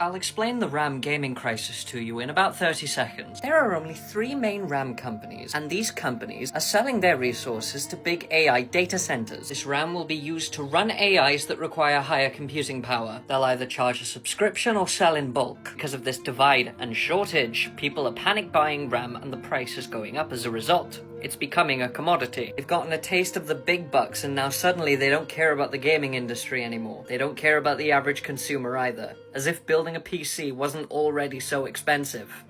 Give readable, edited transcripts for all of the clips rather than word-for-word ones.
I'll explain the RAM gaming crisis to you in about 30 seconds. There are only 3 main RAM companies, and these companies are selling their resources to big AI data centers. This RAM will be used to run AIs that require higher computing power. They'll either charge a subscription or sell in bulk. Because of this divide and shortage, people are panic buying RAM and the price is going up as a result. It's becoming a commodity. They've gotten a taste of the big bucks, and now suddenly they don't care about the gaming industry anymore. They don't care about the average consumer either. As if building a PC wasn't already so expensive.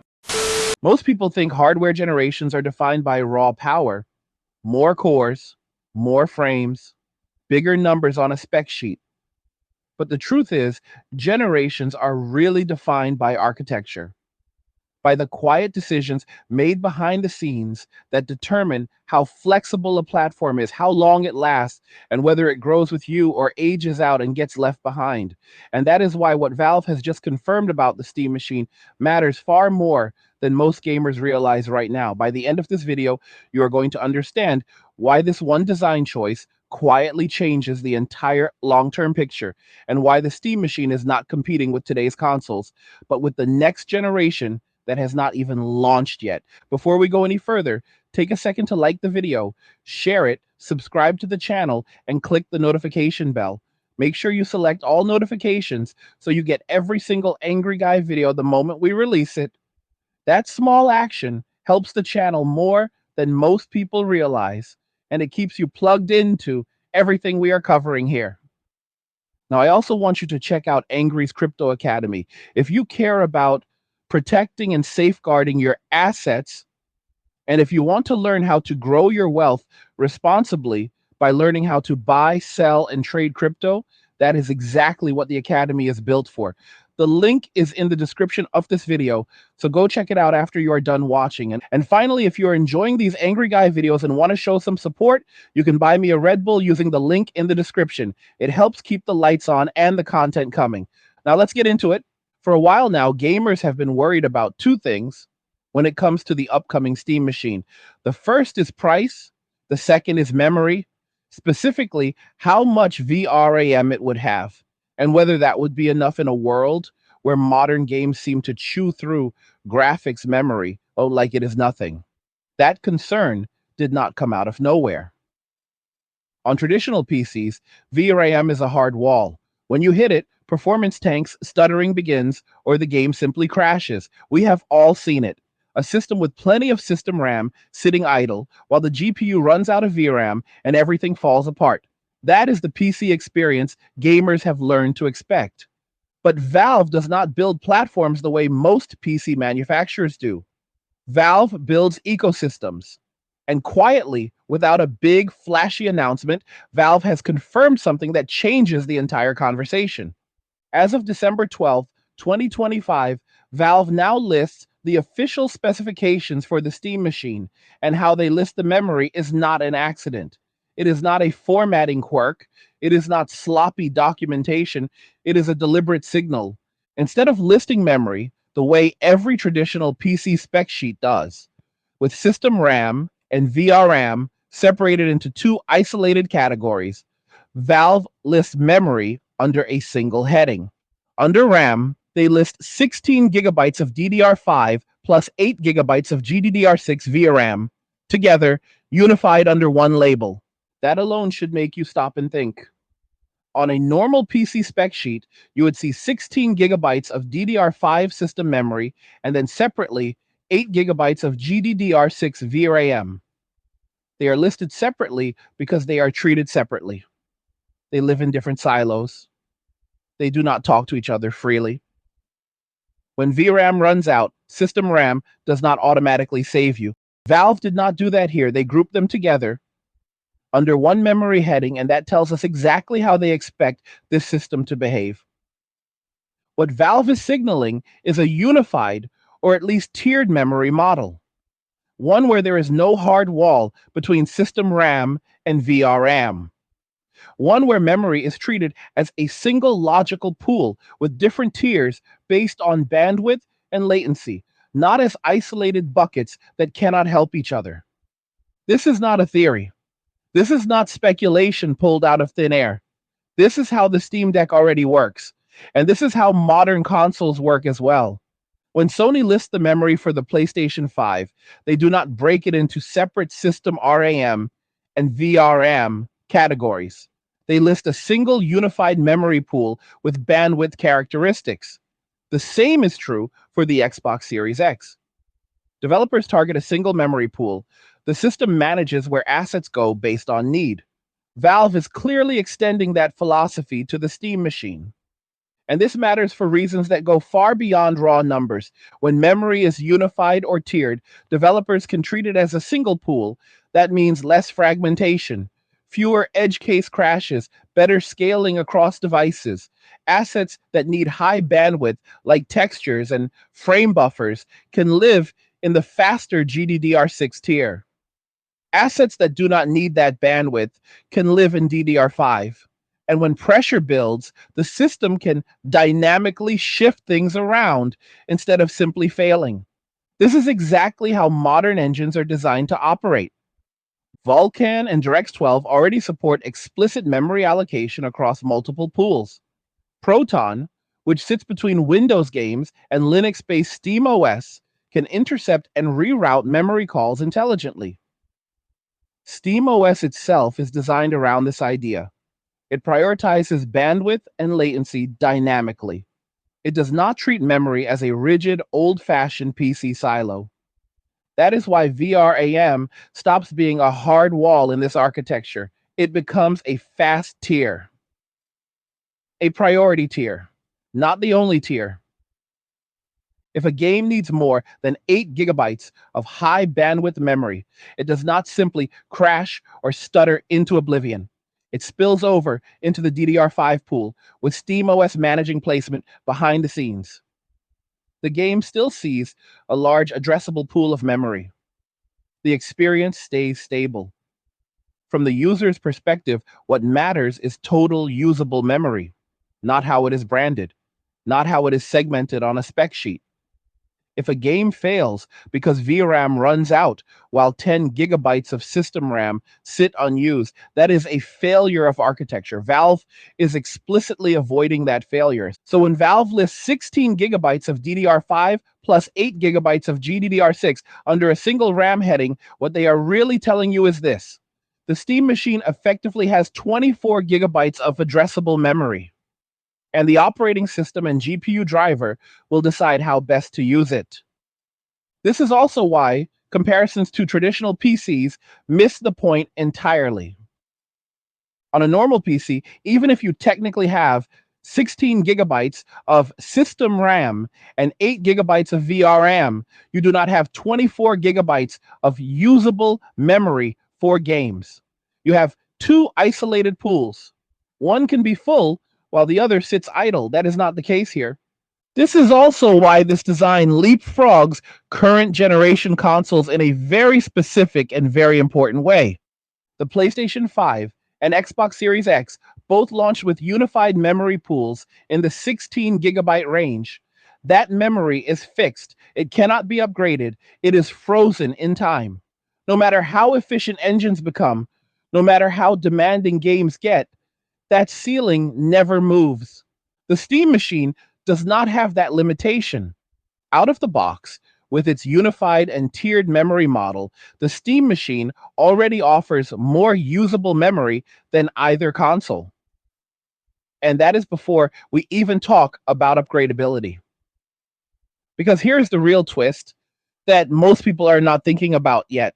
Most people think hardware generations are defined by raw power, more cores, more frames, bigger numbers on a spec sheet. But the truth is, generations are really defined by architecture, by the quiet decisions made behind the scenes that determine how flexible a platform is, how long it lasts, and whether it grows with you or ages out and gets left behind. And that is why what Valve has just confirmed about the Steam Machine matters far more than most gamers realize right now. By the end of this video, you are going to understand why this one design choice quietly changes the entire long-term picture, and why the Steam Machine is not competing with today's consoles, but with the next generation that has not even launched yet. Before we go any further, take a second to like the video, share it, subscribe to the channel, and click the notification bell. Make sure you select all notifications so you get every single Angry Guy video the moment we release it. That small action helps the channel more than most people realize, and it keeps you plugged into everything we are covering here. Now, I also want you to check out Angry's Crypto Academy. If you care about protecting and safeguarding your assets, and if you want to learn how to grow your wealth responsibly by learning how to buy, sell, and trade crypto, that is exactly what the Academy is built for. The link is in the description of this video, so go check it out after you are done watching. And finally, if you're enjoying these Angry Guy videos and want to show some support, you can buy me a Red Bull using the link in the description. It helps keep the lights on and the content coming. Now let's get into it. For a while now, gamers have been worried about two things when it comes to the upcoming Steam Machine. The first is price, the second is memory, specifically how much VRAM it would have, and whether that would be enough in a world where modern games seem to chew through graphics memory, like it is nothing. That concern did not come out of nowhere. On traditional PCs, VRAM is a hard wall. When you hit it, performance tanks, stuttering begins, or the game simply crashes. We have all seen it. A system with plenty of system RAM sitting idle while the GPU runs out of VRAM and everything falls apart. That is the PC experience gamers have learned to expect. But Valve does not build platforms the way most PC manufacturers do. Valve builds ecosystems. And quietly, without a big, flashy announcement, Valve has confirmed something that changes the entire conversation. As of December 12th, 2025, Valve now lists the official specifications for the Steam Machine, and how they list the memory is not an accident. It is not a formatting quirk. It is not sloppy documentation. It is a deliberate signal. Instead of listing memory the way every traditional PC spec sheet does, with system RAM and VRAM separated into two isolated categories, Valve lists memory under a single heading. Under RAM, they list 16 gigabytes of DDR5 plus 8 gigabytes of GDDR6 VRAM, together, unified under one label. That alone should make you stop and think. On a normal PC spec sheet, you would see 16 gigabytes of DDR5 system memory, and then separately, 8 gigabytes of GDDR6 VRAM. They are listed separately because they are treated separately. They live in different silos. They do not talk to each other freely. When VRAM runs out, system RAM does not automatically save you. Valve did not do that here. They grouped them together under one memory heading, and that tells us exactly how they expect this system to behave. What Valve is signaling is a unified, or at least tiered memory model. One where there is no hard wall between system RAM and VRAM. One where memory is treated as a single logical pool with different tiers based on bandwidth and latency, not as isolated buckets that cannot help each other. This is not a theory. This is not speculation pulled out of thin air. This is how the Steam Deck already works. And this is how modern consoles work as well. When Sony lists the memory for the PlayStation 5, they do not break it into separate system RAM and VRAM categories. They list a single unified memory pool with bandwidth characteristics. The same is true for the Xbox Series X. Developers target a single memory pool. The system manages where assets go based on need. Valve is clearly extending that philosophy to the Steam machine. And this matters for reasons that go far beyond raw numbers. When memory is unified or tiered, developers can treat it as a single pool. That means less fragmentation, fewer edge case crashes, better scaling across devices. Assets that need high bandwidth, like textures and frame buffers, can live in the faster GDDR6 tier. Assets that do not need that bandwidth can live in DDR5. And when pressure builds, the system can dynamically shift things around instead of simply failing. This is exactly how modern engines are designed to operate. Vulkan and DirectX 12 already support explicit memory allocation across multiple pools. Proton, which sits between Windows games and Linux-based SteamOS, can intercept and reroute memory calls intelligently. SteamOS itself is designed around this idea. It prioritizes bandwidth and latency dynamically. It does not treat memory as a rigid, old-fashioned PC silo. That is why VRAM stops being a hard wall in this architecture. It becomes a fast tier, a priority tier, not the only tier. If a game needs more than 8 gigabytes of high bandwidth memory, it does not simply crash or stutter into oblivion. It spills over into the DDR5 pool with SteamOS managing placement behind the scenes. The game still sees a large addressable pool of memory. The experience stays stable. From the user's perspective, what matters is total usable memory, not how it is branded, not how it is segmented on a spec sheet. If a game fails because VRAM runs out while 10 gigabytes of system RAM sit unused, that is a failure of architecture. Valve is explicitly avoiding that failure. So when Valve lists 16 gigabytes of DDR5 plus 8 gigabytes of GDDR6 under a single RAM heading, what they are really telling you is this: the Steam machine effectively has 24 gigabytes of addressable memory, and the operating system and GPU driver will decide how best to use it. This is also why comparisons to traditional PCs miss the point entirely. On a normal PC, even if you technically have 16 gigabytes of system RAM and 8 gigabytes of VRAM, you do not have 24 gigabytes of usable memory for games. You have two isolated pools. One can be full while the other sits idle. That is not the case here. This is also why this design leapfrogs current generation consoles in a very specific and very important way. The PlayStation 5 and Xbox Series X both launched with unified memory pools in the 16 gigabyte range. That memory is fixed. It cannot be upgraded. It is frozen in time. No matter how efficient engines become, no matter how demanding games get, that ceiling never moves. The Steam machine does not have that limitation. Out of the box, with its unified and tiered memory model, the Steam machine already offers more usable memory than either console. And that is before we even talk about upgradability. Because here's the real twist that most people are not thinking about yet.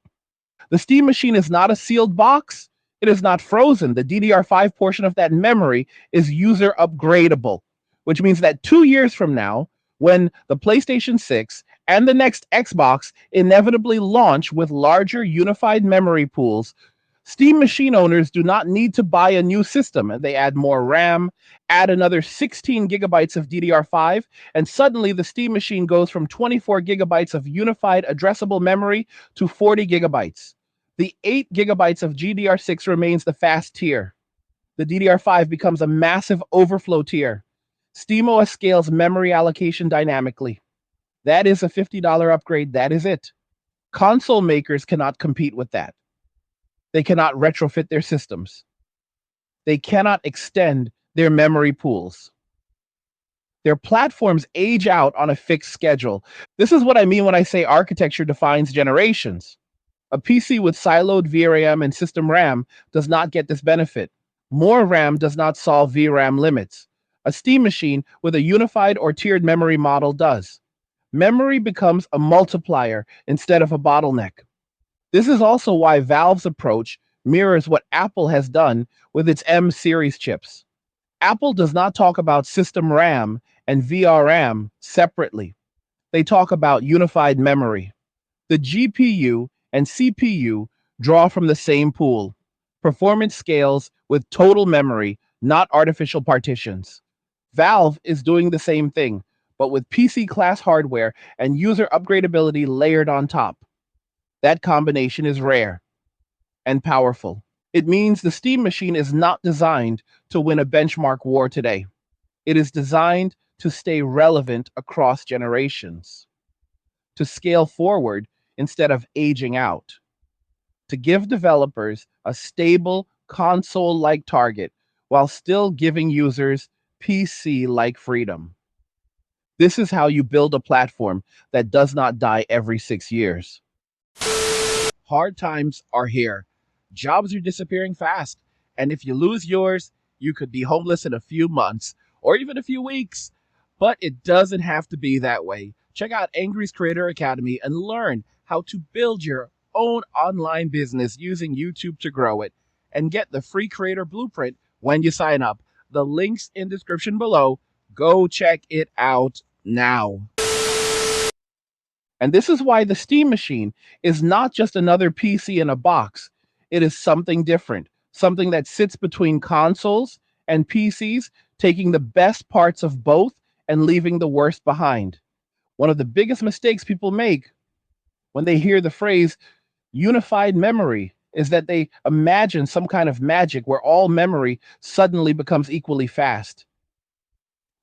The Steam machine is not a sealed box. It is not frozen. The DDR5 portion of that memory is user upgradable, which means that 2 years from now, when the PlayStation 6 and the next Xbox inevitably launch with larger unified memory pools, Steam machine owners do not need to buy a new system, and they add more RAM, add another 16 gigabytes of DDR5, and suddenly the Steam machine goes from 24 gigabytes of unified addressable memory to 40 gigabytes. The 8 gigabytes of GDDR6 remains the fast tier. The DDR5 becomes a massive overflow tier. SteamOS scales memory allocation dynamically. That is a $50 upgrade. That is it. Console makers cannot compete with that. They cannot retrofit their systems. They cannot extend their memory pools. Their platforms age out on a fixed schedule. This is what I mean when I say architecture defines generations. A PC with siloed VRAM and system RAM does not get this benefit. More RAM does not solve VRAM limits. A Steam machine with a unified or tiered memory model does. Memory becomes a multiplier instead of a bottleneck. This is also why Valve's approach mirrors what Apple has done with its M series chips. Apple does not talk about system RAM and VRAM separately. They talk about unified memory. The GPU and CPU draw from the same pool. Performance scales with total memory, not artificial partitions. Valve is doing the same thing, but with PC class hardware and user upgradability layered on top. That combination is rare and powerful. It means the Steam machine is not designed to win a benchmark war today. It is designed to stay relevant across generations, to scale forward instead of aging out, to give developers a stable console-like target while still giving users PC-like freedom. This is how you build a platform that does not die every 6 years. Hard times are here. Jobs are disappearing fast. And if you lose yours, you could be homeless in a few months or even a few weeks. But it doesn't have to be that way. Check out Angry's Creator Academy and learn how to build your own online business using YouTube to grow it. And get the free creator blueprint when you sign up. The link's in description below. Go check it out now. And this is why the Steam machine is not just another PC in a box. It is something different, something that sits between consoles and PCs, taking the best parts of both and leaving the worst behind. One of the biggest mistakes people make when they hear the phrase unified memory is that they imagine some kind of magic where all memory suddenly becomes equally fast.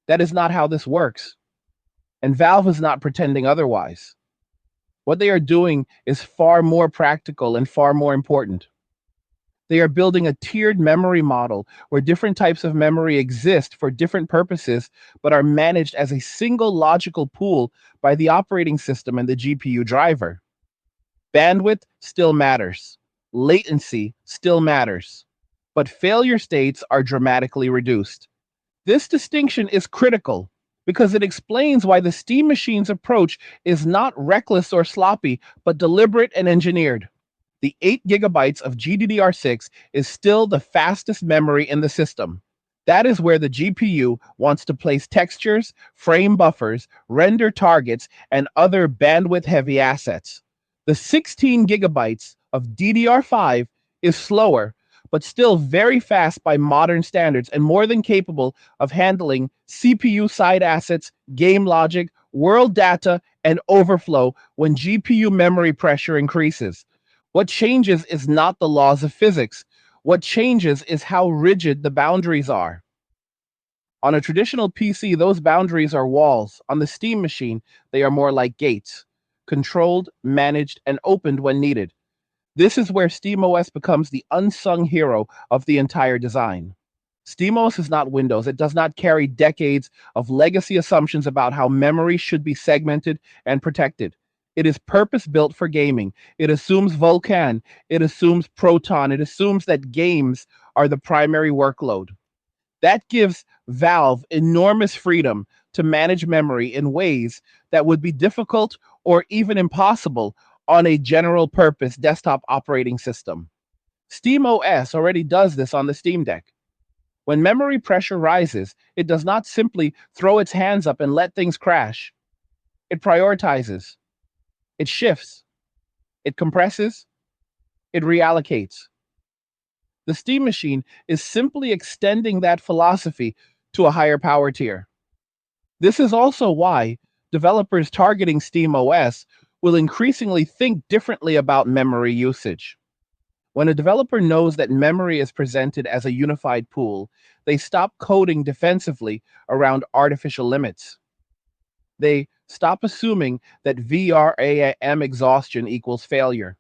That is not how this works. And Valve is not pretending otherwise. What they are doing is far more practical and far more important. They are building a tiered memory model where different types of memory exist for different purposes, but are managed as a single logical pool by the operating system and the GPU driver. Bandwidth still matters. Latency still matters. But failure states are dramatically reduced. This distinction is critical because it explains why the Steam machine's approach is not reckless or sloppy, but deliberate and engineered. The 8 gigabytes of GDDR6 is still the fastest memory in the system. That is where the GPU wants to place textures, frame buffers, render targets, and other bandwidth-heavy assets. The 16 gigabytes of DDR5 is slower, but still very fast by modern standards and more than capable of handling CPU side assets, game logic, world data, and overflow when GPU memory pressure increases. What changes is not the laws of physics. What changes is how rigid the boundaries are. On a traditional PC, those boundaries are walls. On the Steam machine, they are more like gates, controlled, managed, and opened when needed. This is where SteamOS becomes the unsung hero of the entire design. SteamOS is not Windows. It does not carry decades of legacy assumptions about how memory should be segmented and protected. It is purpose-built for gaming. It assumes Vulkan. It assumes Proton. It assumes that games are the primary workload. That gives Valve enormous freedom to manage memory in ways that would be difficult or even impossible on a general purpose desktop operating system. SteamOS already does this on the Steam Deck. When memory pressure rises, it does not simply throw its hands up and let things crash. It prioritizes. It shifts. It compresses. It reallocates. The Steam machine is simply extending that philosophy to a higher power tier. This is also why developers targeting SteamOS will increasingly think differently about memory usage. When a developer knows that memory is presented as a unified pool, they stop coding defensively around artificial limits. They stop assuming that VRAM exhaustion equals failure.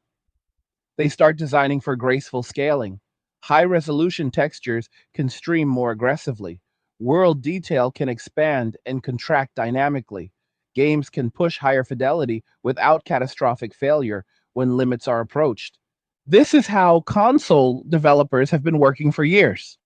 They start designing for graceful scaling. High-resolution textures can stream more aggressively. World detail can expand and contract dynamically. Games can push higher fidelity without catastrophic failure when limits are approached. This is how console developers have been working for years.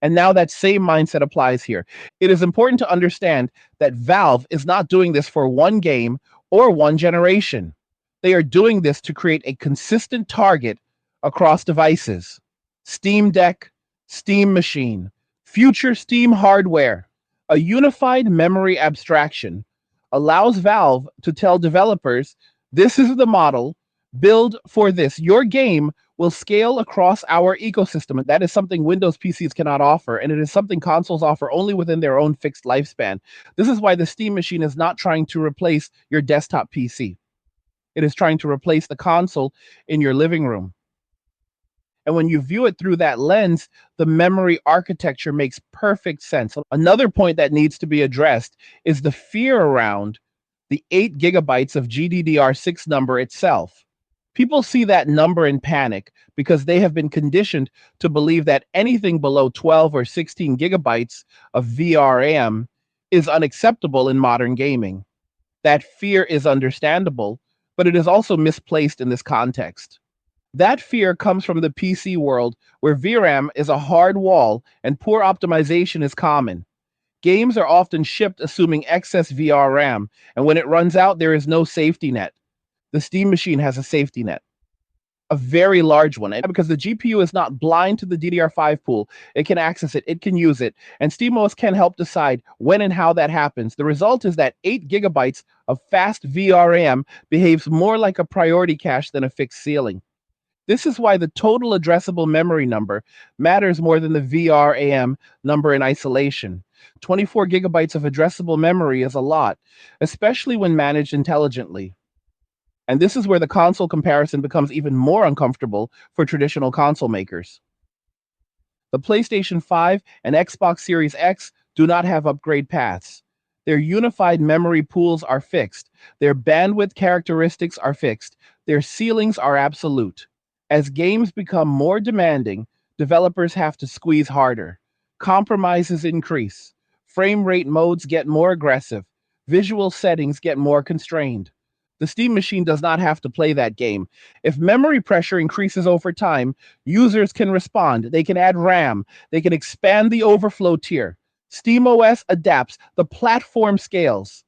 And now that same mindset applies here. It is important to understand that Valve is not doing this for one game or one generation. They are doing this to create a consistent target across devices. Steam Deck, Steam Machine, future Steam hardware. A unified memory abstraction allows Valve to tell developers this is the model, build for this. Your game will scale across our ecosystem. And that is something Windows PCs cannot offer, and it is something consoles offer only within their own fixed lifespan. This is why the Steam Machine is not trying to replace your desktop PC. It is trying to replace the console in your living room. And when you view it through that lens, the memory architecture makes perfect sense. Another point that needs to be addressed is the fear around the 8 gigabytes of GDDR6 number itself. People see that number and panic because they have been conditioned to believe that anything below 12 or 16 gigabytes of VRAM is unacceptable in modern gaming. That fear is understandable, but it is also misplaced in this context. That fear comes from the PC world where VRAM is a hard wall and poor optimization is common. Games are often shipped assuming excess VRAM, and when it runs out, there is no safety net. The Steam Machine has a safety net, a very large one, and because the GPU is not blind to the DDR5 pool, it can access it, it can use it, and SteamOS can help decide when and how that happens. The result is that 8 gigabytes of fast VRAM behaves more like a priority cache than a fixed ceiling. This is why the total addressable memory number matters more than the VRAM number in isolation. 24 gigabytes of addressable memory is a lot, especially when managed intelligently. And this is where the console comparison becomes even more uncomfortable for traditional console makers. The PlayStation 5 and Xbox Series X do not have upgrade paths. Their unified memory pools are fixed. Their bandwidth characteristics are fixed. Their ceilings are absolute. As games become more demanding, developers have to squeeze harder. Compromises increase. Frame rate modes get more aggressive. Visual settings get more constrained. The Steam Machine does not have to play that game. If memory pressure increases over time, users can respond. They can add RAM. They can expand the overflow tier. SteamOS adapts. The platform scales.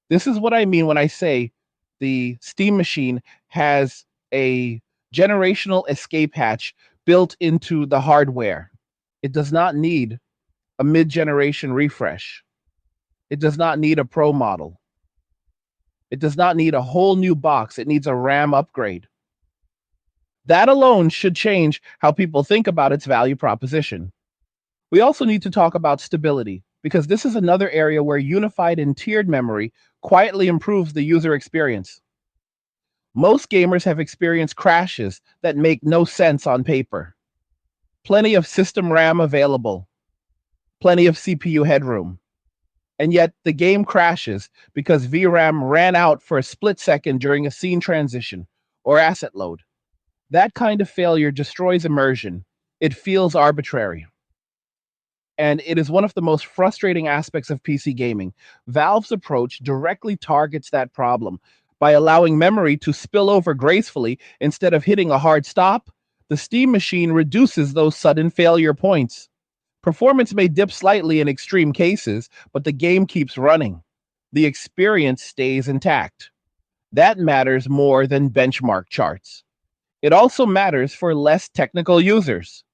This is what I mean when I say the Steam Machine has a generational escape hatch built into the hardware. It does not need a mid-generation refresh. It does not need a Pro model. It does not need a whole new box. It needs a RAM upgrade. That alone should change how people think about its value proposition. We also need to talk about stability, because this is another area where unified and tiered memory quietly improves the user experience. Most gamers have experienced crashes that make no sense on paper. Plenty of system RAM available, plenty of CPU headroom. And yet the game crashes because VRAM ran out for a split second during a scene transition or asset load. That kind of failure destroys immersion. It feels arbitrary. And it is one of the most frustrating aspects of PC gaming. Valve's approach directly targets that problem. By allowing memory to spill over gracefully instead of hitting a hard stop, the Steam Machine reduces those sudden failure points. Performance may dip slightly in extreme cases, but the game keeps running. The experience stays intact. That matters more than benchmark charts. It also matters for less technical users.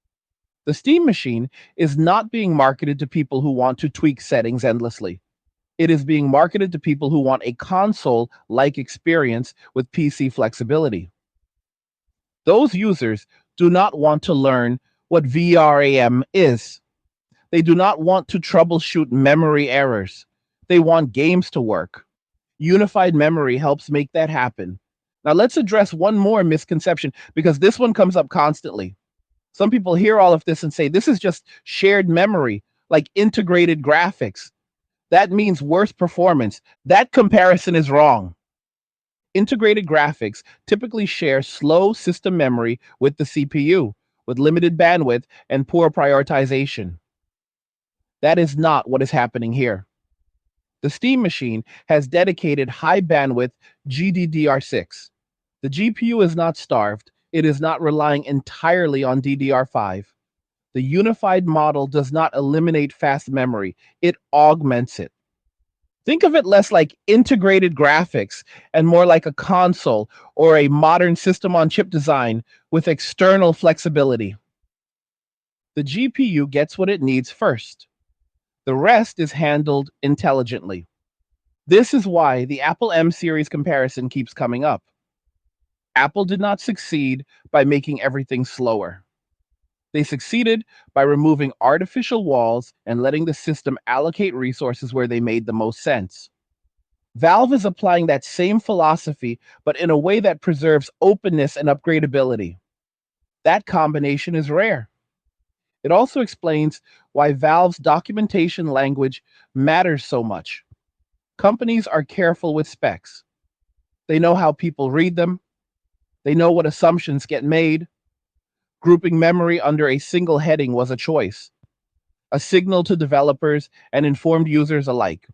The Steam Machine is not being marketed to people who want to tweak settings endlessly. It is being marketed to people who want a console-like experience with PC flexibility. Those users do not want to learn what VRAM is. They do not want to troubleshoot memory errors. They want games to work. Unified memory helps make that happen. Now let's address one more misconception, because this one comes up constantly. Some people hear all of this and say, this is just shared memory, like integrated graphics. That means worse performance. That comparison is wrong. Integrated graphics typically share slow system memory with the CPU, with limited bandwidth and poor prioritization. That is not what is happening here. The Steam machine has dedicated high bandwidth GDDR6. The GPU is not starved, it is not relying entirely on DDR5. The unified model does not eliminate fast memory, it augments it. Think of it less like integrated graphics and more like a console or a modern system on chip design with external flexibility. The GPU gets what it needs first. The rest is handled intelligently. This is why the Apple M series comparison keeps coming up. Apple did not succeed by making everything slower. They succeeded by removing artificial walls and letting the system allocate resources where they made the most sense. Valve is applying that same philosophy, but in a way that preserves openness and upgradability. That combination is rare. It also explains why Valve's documentation language matters so much. Companies are careful with specs. They know how people read them. They know what assumptions get made. Grouping memory under a single heading was a choice, a signal to developers and informed users alike.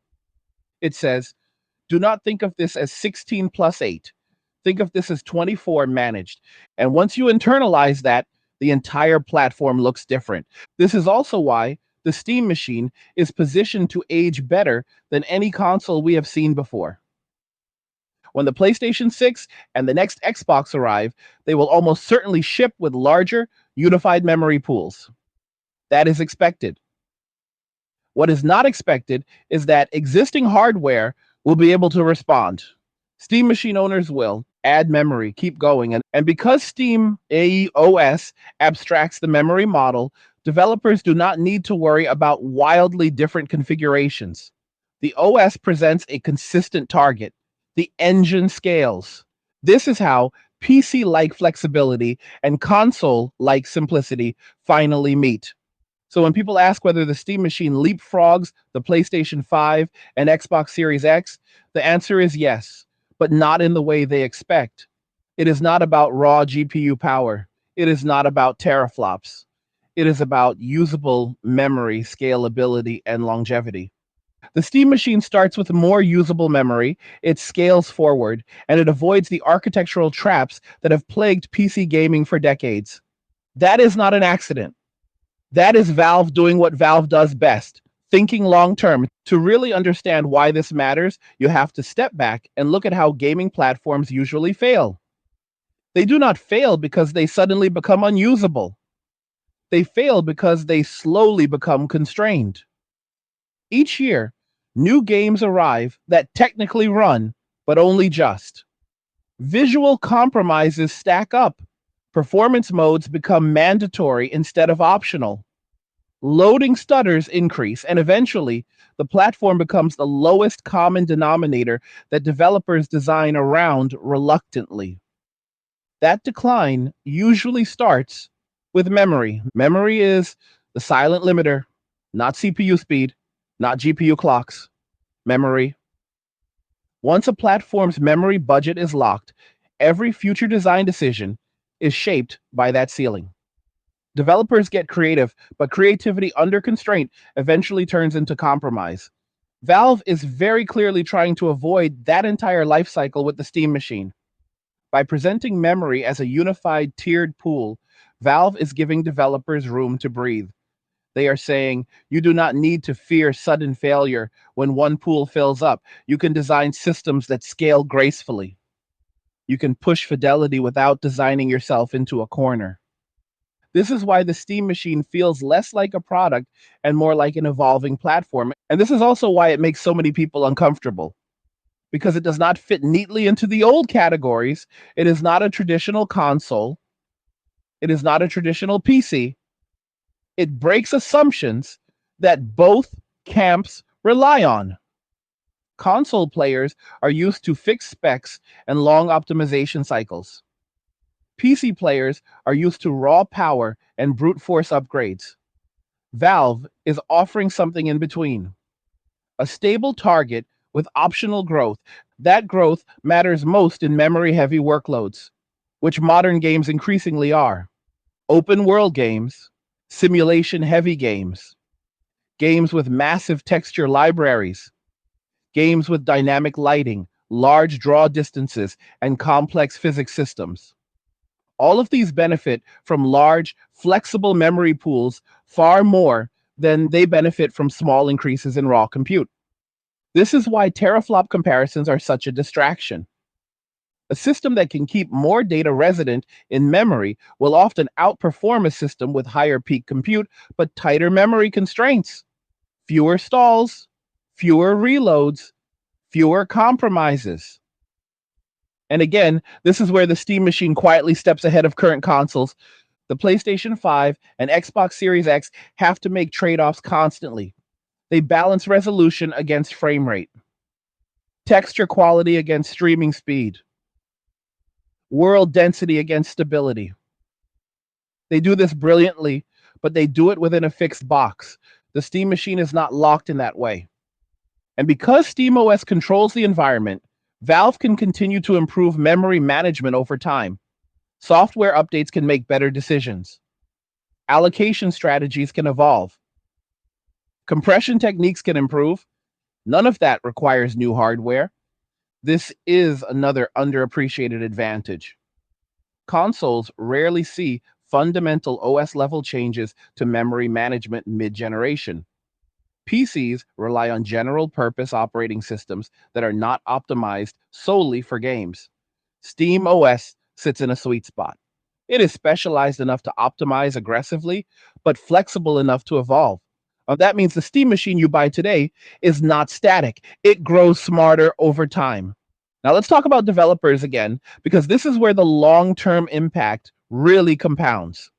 It says, do not think of this as 16 plus 8. Think of this as 24 managed. And once you internalize that, the entire platform looks different. This is also why the Steam machine is positioned to age better than any console we have seen before. When the PlayStation 6 and the next Xbox arrive, they will almost certainly ship with larger, unified memory pools. That is expected. What is not expected is that existing hardware will be able to respond. Steam machine owners will add memory, keep going, and because Steam AEOS abstracts the memory model, developers do not need to worry about wildly different configurations. The OS presents a consistent target. The engine scales. This is how PC-like flexibility and console-like simplicity finally meet. So when people ask whether the Steam machine leapfrogs the PlayStation 5 and Xbox Series X, the answer is yes, but not in the way they expect. It is not about raw GPU power. It is not about teraflops. It is about usable memory, scalability, and longevity. The Steam machine starts with more usable memory, it scales forward, and it avoids the architectural traps that have plagued PC gaming for decades. That is not an accident. That is Valve doing what Valve does best, thinking long term. To really understand why this matters, you have to step back and look at how gaming platforms usually fail. They do not fail because they suddenly become unusable. They fail because they slowly become constrained. Each year, new games arrive that technically run, but only just. Visual compromises stack up. Performance modes become mandatory instead of optional. Loading stutters increase, and eventually, the platform becomes the lowest common denominator that developers design around reluctantly. That decline usually starts with memory. Memory is the silent limiter, not CPU speed, not GPU clocks. Memory. Once a platform's memory budget is locked, every future design decision is shaped by that ceiling. Developers get creative, but creativity under constraint eventually turns into compromise. Valve is very clearly trying to avoid that entire life cycle with the Steam machine. By presenting memory as a unified tiered pool, Valve is giving developers room to breathe. They are saying you do not need to fear sudden failure when one pool fills up. You can design systems that scale gracefully. You can push fidelity without designing yourself into a corner. This is why the Steam machine feels less like a product and more like an evolving platform. And this is also why it makes so many people uncomfortable, because it does not fit neatly into the old categories. It is not a traditional console. It is not a traditional PC. It breaks assumptions that both camps rely on. Console players are used to fixed specs and long optimization cycles. PC players are used to raw power and brute force upgrades. Valve is offering something in between, a stable target with optional growth. That growth matters most in memory heavy workloads, which modern games increasingly are. Open world games, simulation heavy games, games with massive texture libraries, games with dynamic lighting, large draw distances, and complex physics systems. All of these benefit from large, flexible memory pools far more than they benefit from small increases in raw compute. This is why teraflop comparisons are such a distraction. A system that can keep more data resident in memory will often outperform a system with higher peak compute but tighter memory constraints. Fewer stalls, fewer reloads, fewer compromises. And again, this is where the Steam Machine quietly steps ahead of current consoles. The PlayStation 5 and Xbox Series X have to make trade-offs constantly. They balance resolution against frame rate, texture quality against streaming speed, world density against stability. They do this brilliantly, but they do it within a fixed box. The Steam Machine is not locked in that way. And because SteamOS controls the environment, Valve can continue to improve memory management over time. Software updates can make better decisions. Allocation strategies can evolve. Compression techniques can improve. None of that requires new hardware. This is another underappreciated advantage. Consoles rarely see fundamental OS level changes to memory management mid-generation. PCs rely on general purpose operating systems that are not optimized solely for games. Steam OS sits in a sweet spot. It is specialized enough to optimize aggressively, but flexible enough to evolve. That means the Steam Machine you buy today is not static. It grows smarter over time. Now let's talk about developers again, because this is where the long-term impact really compounds.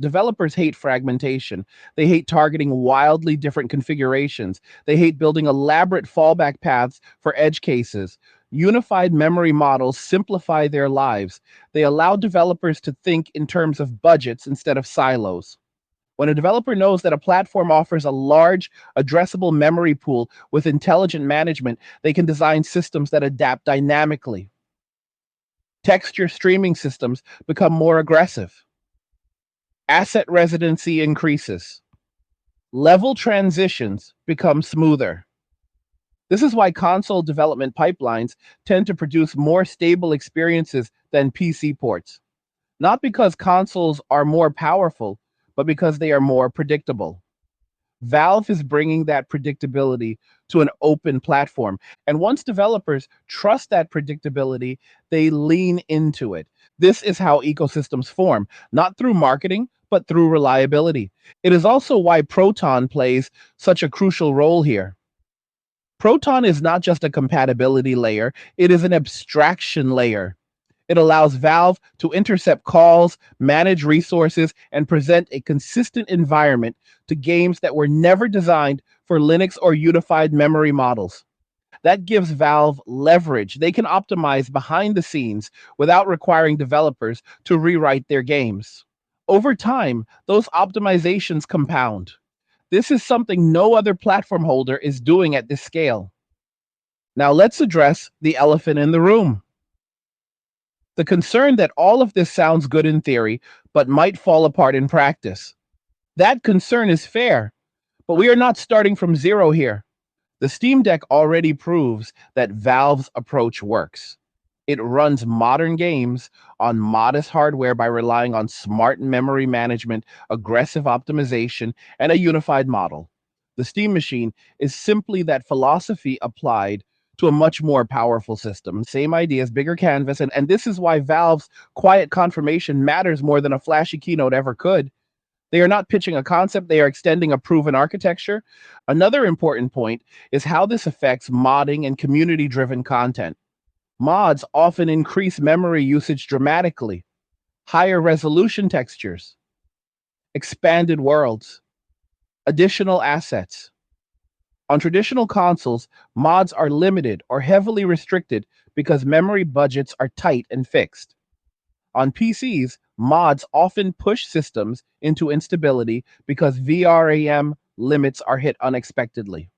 Developers hate fragmentation. They hate targeting wildly different configurations. They hate building elaborate fallback paths for edge cases. Unified memory models simplify their lives. They allow developers to think in terms of budgets instead of silos. When a developer knows that a platform offers a large, addressable memory pool with intelligent management, they can design systems that adapt dynamically. Texture streaming systems become more aggressive. Asset residency increases. Level transitions become smoother. This is why console development pipelines tend to produce more stable experiences than PC ports. Not because consoles are more powerful, but because they are more predictable. Valve is bringing that predictability to an open platform. And once developers trust that predictability, they lean into it. This is how ecosystems form, not through marketing, but through reliability. It is also why Proton plays such a crucial role here. Proton is not just a compatibility layer, it is an abstraction layer. It allows Valve to intercept calls, manage resources, and present a consistent environment to games that were never designed for Linux or unified memory models. That gives Valve leverage. They can optimize behind the scenes without requiring developers to rewrite their games. Over time, those optimizations compound. This is something no other platform holder is doing at this scale. Now let's address the elephant in the room. The concern that all of this sounds good in theory, but might fall apart in practice. That concern is fair, but we are not starting from zero here. The Steam Deck already proves that Valve's approach works. It runs modern games on modest hardware by relying on smart memory management, aggressive optimization, and a unified model. The Steam Machine is simply that philosophy applied to a much more powerful system. Same ideas, bigger canvas, and this is why Valve's quiet confirmation matters more than a flashy keynote ever could. They are not pitching a concept, they are extending a proven architecture. Another important point is how this affects modding and community-driven content. Mods often increase memory usage dramatically. Higher resolution textures, expanded worlds, additional assets. On traditional consoles, mods are limited or heavily restricted because memory budgets are tight and fixed. On PCs, mods often push systems into instability because VRAM limits are hit unexpectedly.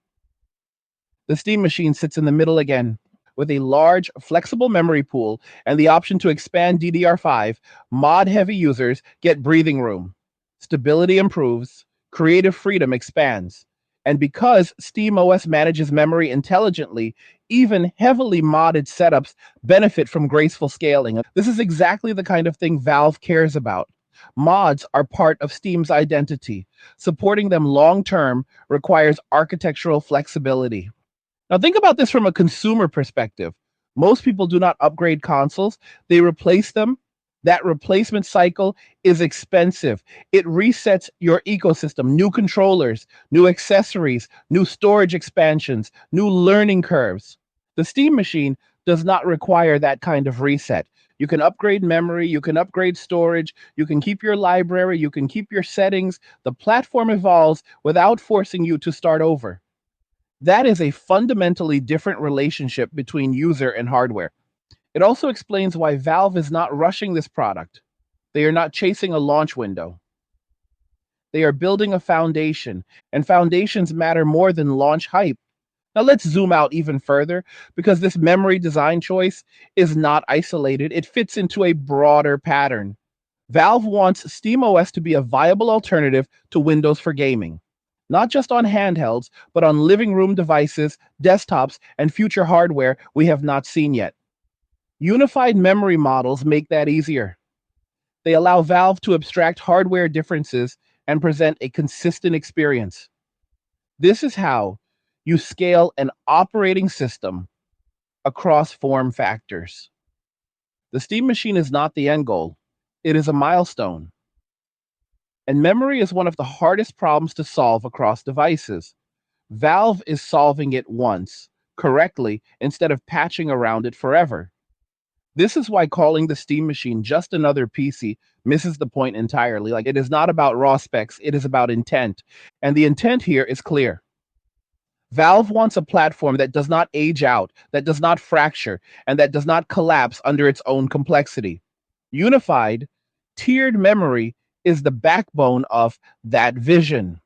The Steam Machine sits in the middle again. With a large, flexible memory pool and the option to expand DDR5, mod-heavy users get breathing room. Stability improves, creative freedom expands. And because SteamOS manages memory intelligently, even heavily modded setups benefit from graceful scaling. This is exactly the kind of thing Valve cares about. Mods are part of Steam's identity. Supporting them long term requires architectural flexibility. Now, think about this from a consumer perspective. Most people do not upgrade consoles, they replace them. That replacement cycle is expensive. It resets your ecosystem, new controllers, new accessories, new storage expansions, new learning curves. The Steam machine does not require that kind of reset. You can upgrade memory, you can upgrade storage, you can keep your library, you can keep your settings. The platform evolves without forcing you to start over. That is a fundamentally different relationship between user and hardware. It also explains why Valve is not rushing this product. They are not chasing a launch window. They are building a foundation, and foundations matter more than launch hype. Now let's zoom out even further because this memory design choice is not isolated. It fits into a broader pattern. Valve wants SteamOS to be a viable alternative to Windows for gaming, not just on handhelds, but on living room devices, desktops, and future hardware we have not seen yet. Unified memory models make that easier. They allow Valve to abstract hardware differences and present a consistent experience. This is how you scale an operating system across form factors. The Steam machine is not the end goal, it is a milestone. And memory is one of the hardest problems to solve across devices. Valve is solving it once, correctly, instead of patching around it forever. This is why calling the Steam machine just another PC misses the point entirely. Like, it is not about raw specs, it is about intent. And the intent here is clear. Valve wants a platform that does not age out, that does not fracture, and that does not collapse under its own complexity. Unified, tiered memory is the backbone of that vision.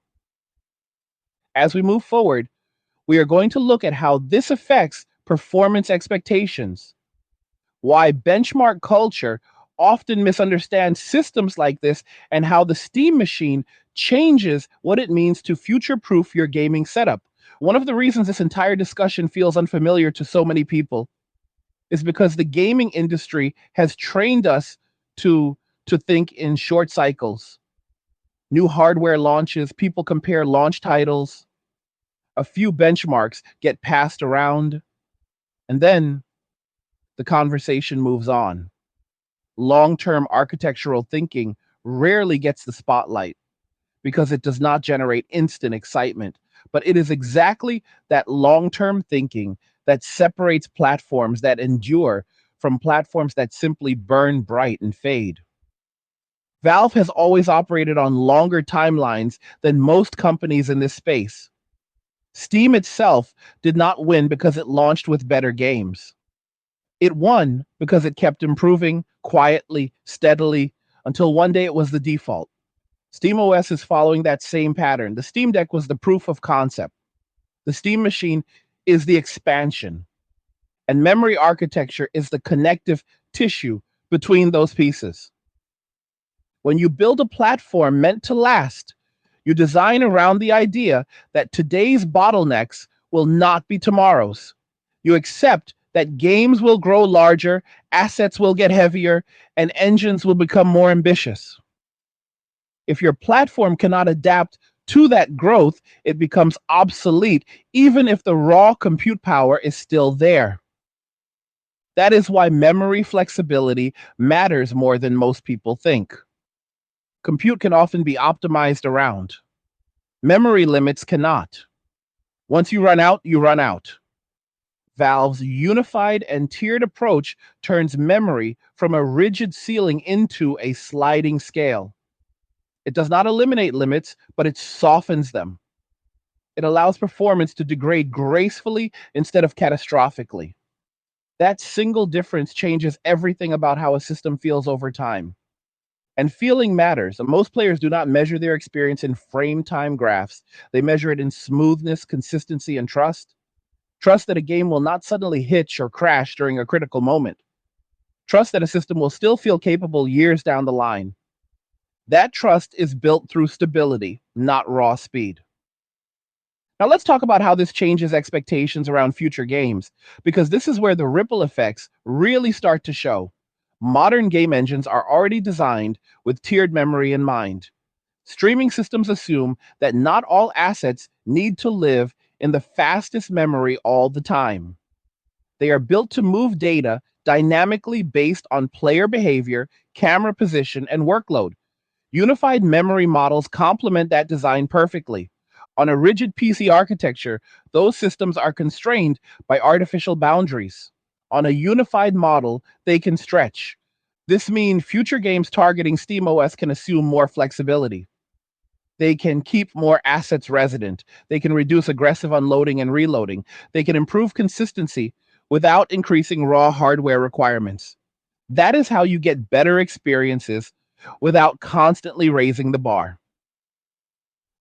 As we move forward, we are going to look at how this affects performance expectations, why benchmark culture often misunderstands systems like this, and how the Steam machine changes what it means to future proof your gaming setup. One of the reasons this entire discussion feels unfamiliar to so many people is because the gaming industry has trained us to, to think in short cycles. New hardware launches, people compare launch titles, a few benchmarks get passed around, and then the conversation moves on. Long-term architectural thinking rarely gets the spotlight because it does not generate instant excitement. But it is exactly that long-term thinking that separates platforms that endure from platforms that simply burn bright and fade. Valve has always operated on longer timelines than most companies in this space. Steam itself did not win because it launched with better games. It won because it kept improving quietly, steadily, until one day it was the default. SteamOS is following that same pattern. The Steam Deck was the proof of concept. The Steam machine is the expansion. And memory architecture is the connective tissue between those pieces. When you build a platform meant to last, you design around the idea that today's bottlenecks will not be tomorrow's. You accept that games will grow larger, assets will get heavier, and engines will become more ambitious. If your platform cannot adapt to that growth, it becomes obsolete, even if the raw compute power is still there. That is why memory flexibility matters more than most people think. Compute can often be optimized around. Memory limits cannot. Once you run out, you run out. Valve's unified and tiered approach turns memory from a rigid ceiling into a sliding scale. It does not eliminate limits, but it softens them. It allows performance to degrade gracefully instead of catastrophically. That single difference changes everything about how a system feels over time. And feeling matters. Most players do not measure their experience in frame time graphs. They measure it in smoothness, consistency, and trust. Trust that a game will not suddenly hitch or crash during a critical moment. Trust that a system will still feel capable years down the line. That trust is built through stability, not raw speed. Now let's talk about how this changes expectations around future games, because this is where the ripple effects really start to show. Modern game engines are already designed with tiered memory in mind. Streaming systems assume that not all assets need to live in the fastest memory all the time. They are built to move data dynamically based on player behavior, camera position, and workload. Unified memory models complement that design perfectly. On a rigid PC architecture, those systems are constrained by artificial boundaries. On a unified model, they can stretch. This means future games targeting SteamOS can assume more flexibility. They can keep more assets resident. They can reduce aggressive unloading and reloading. They can improve consistency without increasing raw hardware requirements. That is how you get better experiences without constantly raising the bar.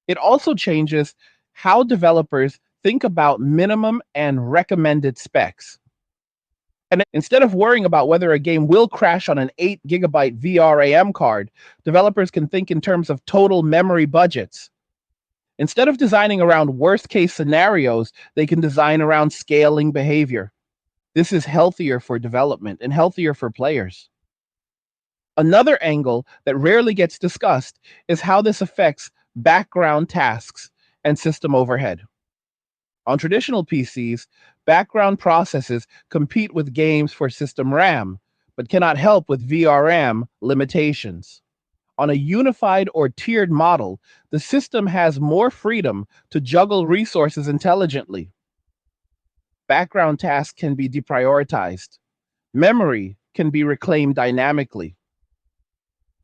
It also changes how developers think about minimum and recommended specs. And instead of worrying about whether a game will crash on an 8 GB VRAM card, developers can think in terms of total memory budgets. Instead of designing around worst case scenarios, they can design around scaling behavior. This is healthier for development and healthier for players. Another angle that rarely gets discussed is how this affects background tasks and system overhead. On traditional PCs, background processes compete with games for system RAM, but cannot help with VRAM limitations. On a unified or tiered model, the system has more freedom to juggle resources intelligently. Background tasks can be deprioritized. Memory can be reclaimed dynamically.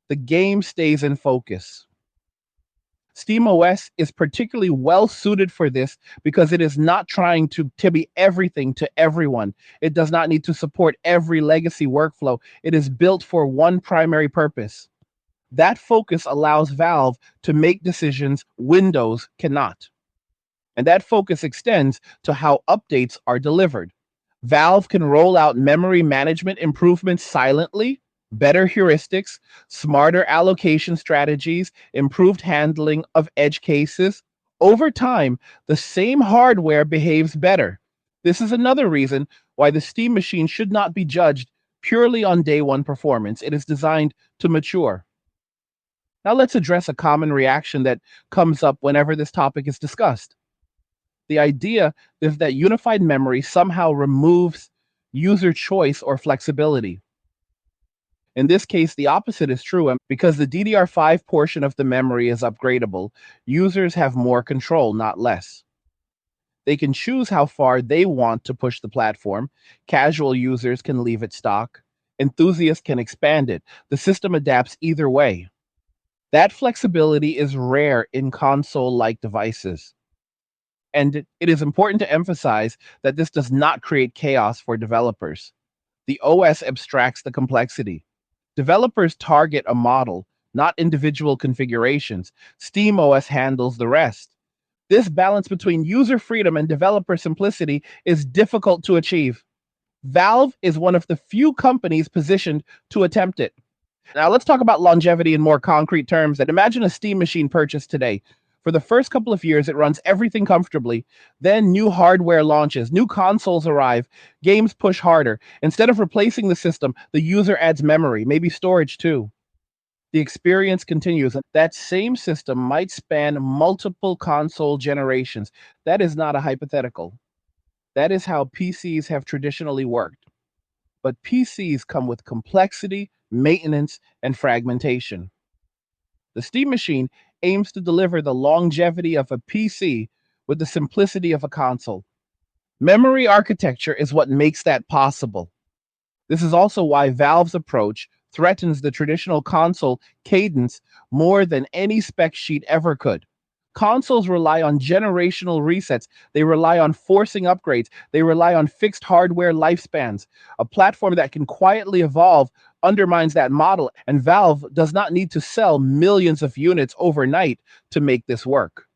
The game stays in focus. SteamOS is particularly well suited for this because it is not trying to be everything to everyone. It does not need to support every legacy workflow. It is built for one primary purpose. That focus allows Valve to make decisions Windows cannot. And that focus extends to how updates are delivered. Valve can roll out memory management improvements silently, better heuristics, smarter allocation strategies, improved handling of edge cases. Over time, the same hardware behaves better. This is another reason why the Steam machine should not be judged purely on day one performance. It is designed to mature. Now let's address a common reaction that comes up whenever this topic is discussed. The idea is that unified memory somehow removes user choice or flexibility. In this case, the opposite is true, and because the DDR5 portion of the memory is upgradable, users have more control, not less. They can choose how far they want to push the platform. Casual users can leave it stock. Enthusiasts can expand it. The system adapts either way. That flexibility is rare in console-like devices. And it is important to emphasize that this does not create chaos for developers. The OS abstracts the complexity. Developers target a model, not individual configurations. SteamOS handles the rest. This balance between user freedom and developer simplicity is difficult to achieve. Valve is one of the few companies positioned to attempt it. Now, let's talk about longevity in more concrete terms. And imagine a Steam machine purchased today. For the first couple of years, it runs everything comfortably. Then new hardware launches, new consoles arrive, games push harder. Instead of replacing the system, the user adds memory, maybe storage too. The experience continues. That same system might span multiple console generations. That is not a hypothetical. That is how PCs have traditionally worked. But PCs come with complexity, maintenance, and fragmentation. The Steam machine aims to deliver the longevity of a PC with the simplicity of a console. Memory architecture is what makes that possible. This is also why Valve's approach threatens the traditional console cadence more than any spec sheet ever could. Consoles rely on generational resets. They rely on forcing upgrades. They rely on fixed hardware lifespans. A platform that can quietly evolve undermines that model, and Valve does not need to sell millions of units overnight to make this work.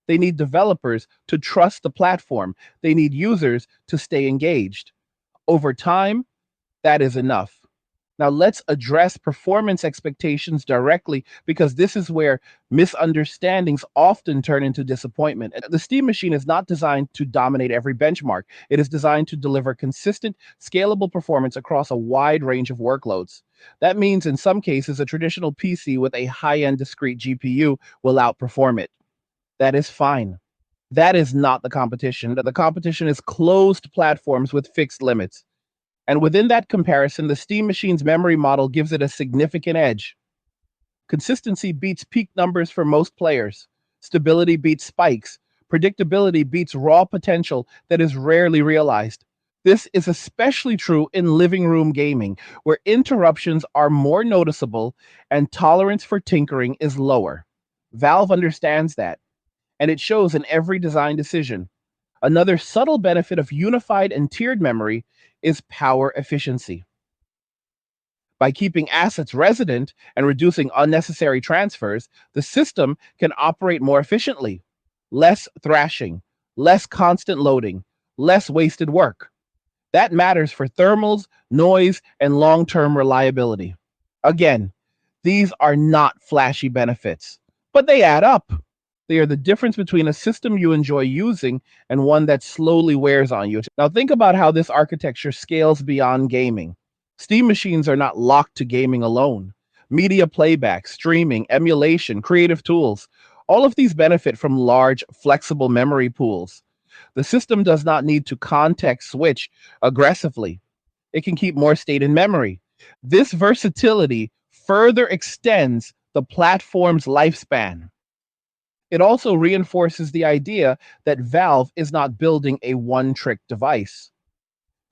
They need developers to trust the platform. They need users to stay engaged. Over time, that is enough. Now, let's address performance expectations directly because this is where misunderstandings often turn into disappointment. The Steam machine is not designed to dominate every benchmark, it is designed to deliver consistent, scalable performance across a wide range of workloads. That means, in some cases, a traditional PC with a high end discrete GPU will outperform it. That is fine. That is not the competition. The competition is closed platforms with fixed limits. And within that comparison, the Steam Machine's memory model gives it a significant edge. Consistency beats peak numbers for most players. Stability beats spikes. Predictability beats raw potential that is rarely realized. This is especially true in living room gaming, where interruptions are more noticeable and tolerance for tinkering is lower. Valve understands that, and it shows in every design decision. Another subtle benefit of unified and tiered memory is power efficiency. By keeping assets resident and reducing unnecessary transfers, the system can operate more efficiently. Less thrashing, less constant loading, less wasted work. That matters for thermals, noise, and long term reliability. Again, these are not flashy benefits, but they add up. They are the difference between a system you enjoy using and one that slowly wears on you. Now, think about how this architecture scales beyond gaming. Steam machines are not locked to gaming alone. Media playback, streaming, emulation, creative tools, all of these benefit from large, flexible memory pools. The system does not need to context switch aggressively. It can keep more state in memory. This versatility further extends the platform's lifespan. It also reinforces the idea that Valve is not building a one trick device.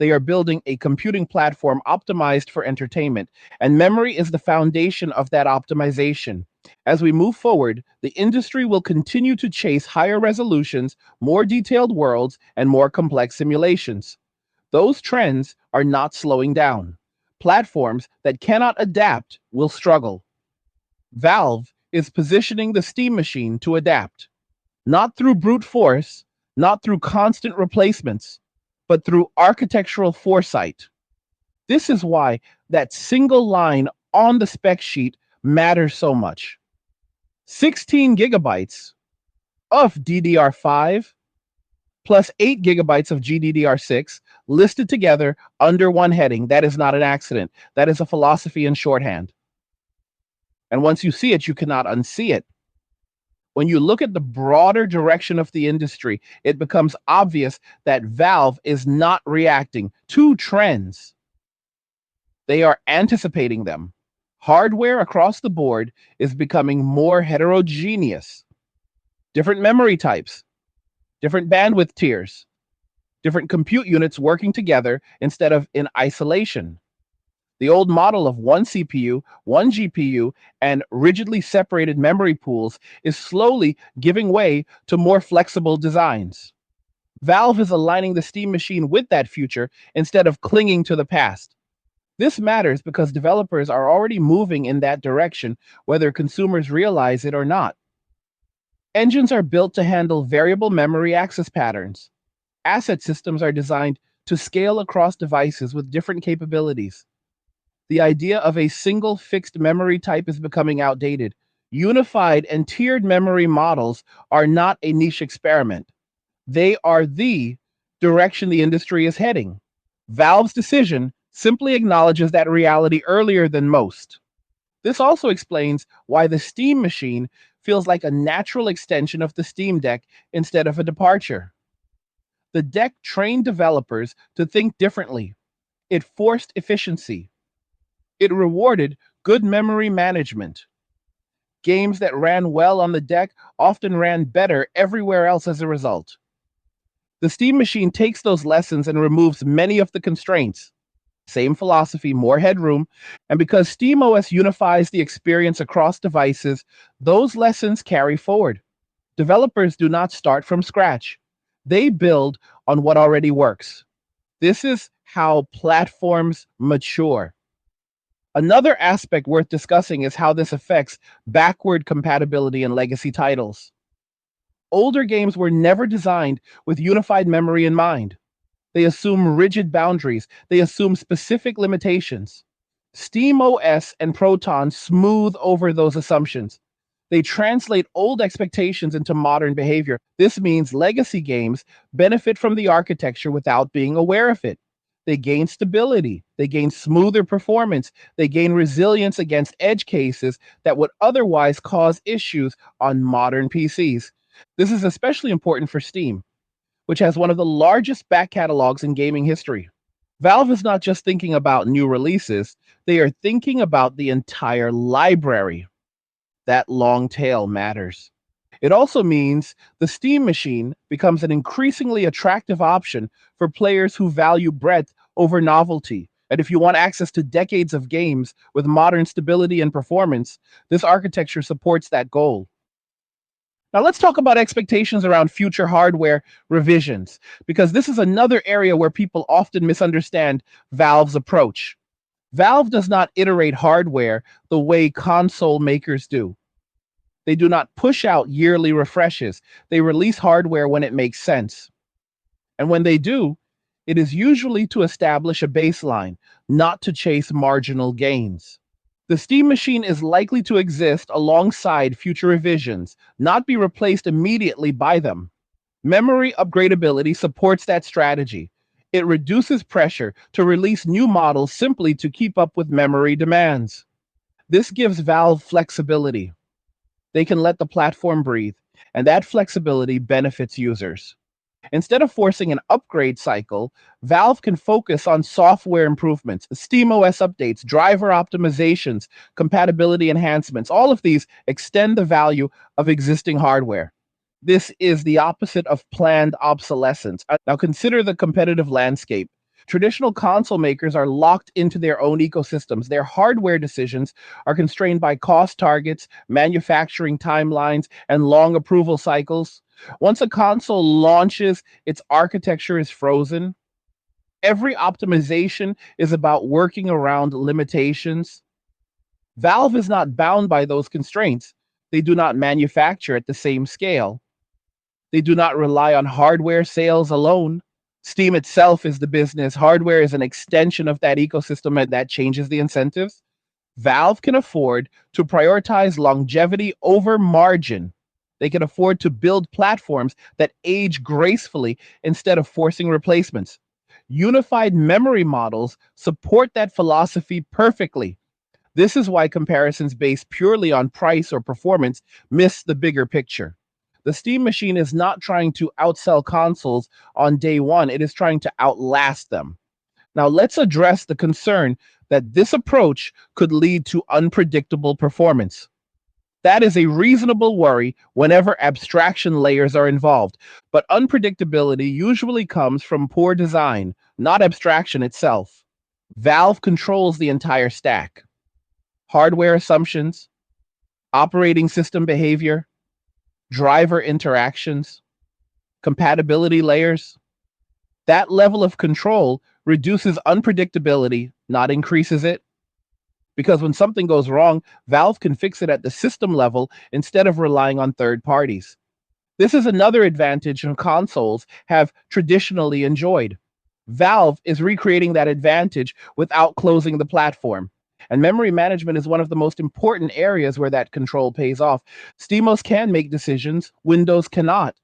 They are building a computing platform optimized for entertainment, and memory is the foundation of that optimization. As we move forward, the industry will continue to chase higher resolutions, more detailed worlds, and more complex simulations. Those trends are not slowing down. Platforms that cannot adapt will struggle. Valve is positioning the Steam machine to adapt, not through brute force, not through constant replacements, but through architectural foresight. This is why that single line on the spec sheet matters so much. 16 gigabytes of DDR5 plus 8 gigabytes of GDDR6 listed together under one heading. That is not an accident. That is a philosophy in shorthand. And once you see it, you cannot unsee it. When you look at the broader direction of the industry, it becomes obvious that Valve is not reacting to trends. They are anticipating them. Hardware across the board is becoming more heterogeneous. Different memory types, different bandwidth tiers, different compute units working together instead of in isolation. The old model of one CPU, one GPU, and rigidly separated memory pools is slowly giving way to more flexible designs. Valve is aligning the Steam machine with that future instead of clinging to the past. This matters because developers are already moving in that direction, whether consumers realize it or not. Engines are built to handle variable memory access patterns. Asset systems are designed to scale across devices with different capabilities. The idea of a single fixed memory type is becoming outdated. Unified and tiered memory models are not a niche experiment. They are the direction the industry is heading. Valve's decision simply acknowledges that reality earlier than most. This also explains why the Steam machine feels like a natural extension of the Steam Deck instead of a departure. The deck trained developers to think differently. It forced efficiency. It rewarded good memory management. Games that ran well on the deck often ran better everywhere else as a result. The Steam machine takes those lessons and removes many of the constraints. Same philosophy, more headroom, and because SteamOS unifies the experience across devices, those lessons carry forward. Developers do not start from scratch. They build on what already works. This is how platforms mature. Another aspect worth discussing is how this affects backward compatibility in legacy titles. Older games were never designed with unified memory in mind. They assume rigid boundaries, they assume specific limitations. SteamOS and Proton smooth over those assumptions. They translate old expectations into modern behavior. This means legacy games benefit from the architecture without being aware of it. They gain stability, they gain smoother performance, they gain resilience against edge cases that would otherwise cause issues on modern PCs. This is especially important for Steam, which has one of the largest back catalogs in gaming history. Valve is not just thinking about new releases, they are thinking about the entire library. That long tail matters. It also means the Steam machine becomes an increasingly attractive option for players who value breadth over novelty. And if you want access to decades of games with modern stability and performance, this architecture supports that goal. Now, let's talk about expectations around future hardware revisions, because this is another area where people often misunderstand Valve's approach. Valve does not iterate hardware the way console makers do. They do not push out yearly refreshes. They release hardware when it makes sense. And when they do, it is usually to establish a baseline, not to chase marginal gains. The Steam machine is likely to exist alongside future revisions, not be replaced immediately by them. Memory upgradability supports that strategy. It reduces pressure to release new models simply to keep up with memory demands. This gives Valve flexibility. They can let the platform breathe, and that flexibility benefits users. Instead of forcing an upgrade cycle, Valve can focus on software improvements, SteamOS updates, driver optimizations, compatibility enhancements. All of these extend the value of existing hardware. This is the opposite of planned obsolescence. Now consider the competitive landscape. Traditional console makers are locked into their own ecosystems. Their hardware decisions are constrained by cost targets, manufacturing timelines, and long approval cycles. Once a console launches, its architecture is frozen. Every optimization is about working around limitations. Valve is not bound by those constraints. They do not manufacture at the same scale. They do not rely on hardware sales alone. Steam itself is the business. Hardware is an extension of that ecosystem, and that changes the incentives. Valve can afford to prioritize longevity over margin. They can afford to build platforms that age gracefully instead of forcing replacements. Unified memory models support that philosophy perfectly. This is why comparisons based purely on price or performance miss the bigger picture. The Steam machine is not trying to outsell consoles on day one, it is trying to outlast them. Now, let's address the concern that this approach could lead to unpredictable performance. That is a reasonable worry whenever abstraction layers are involved, but unpredictability usually comes from poor design, not abstraction itself. Valve controls the entire stack: hardware assumptions, operating system behavior, driver interactions, compatibility layers. That level of control reduces unpredictability, not increases it. Because when something goes wrong, Valve can fix it at the system level instead of relying on third parties. This is another advantage consoles have traditionally enjoyed. Valve is recreating that advantage without closing the platform. And memory management is one of the most important areas where that control pays off. SteamOS can make decisions, Windows cannot.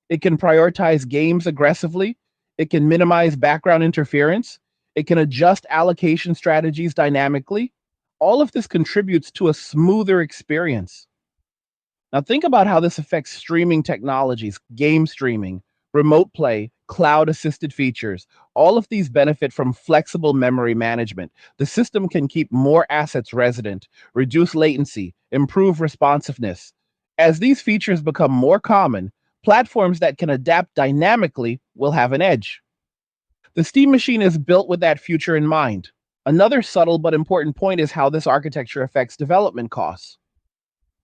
It can prioritize games aggressively. It can minimize background interference. It can adjust allocation strategies dynamically. All of this contributes to a smoother experience. Now, think about how this affects streaming technologies, game streaming, remote play, cloud assisted features. All of these benefit from flexible memory management. The system can keep more assets resident, reduce latency, improve responsiveness. As these features become more common, platforms that can adapt dynamically will have an edge. The Steam machine is built with that future in mind. Another subtle but important point is how this architecture affects development costs.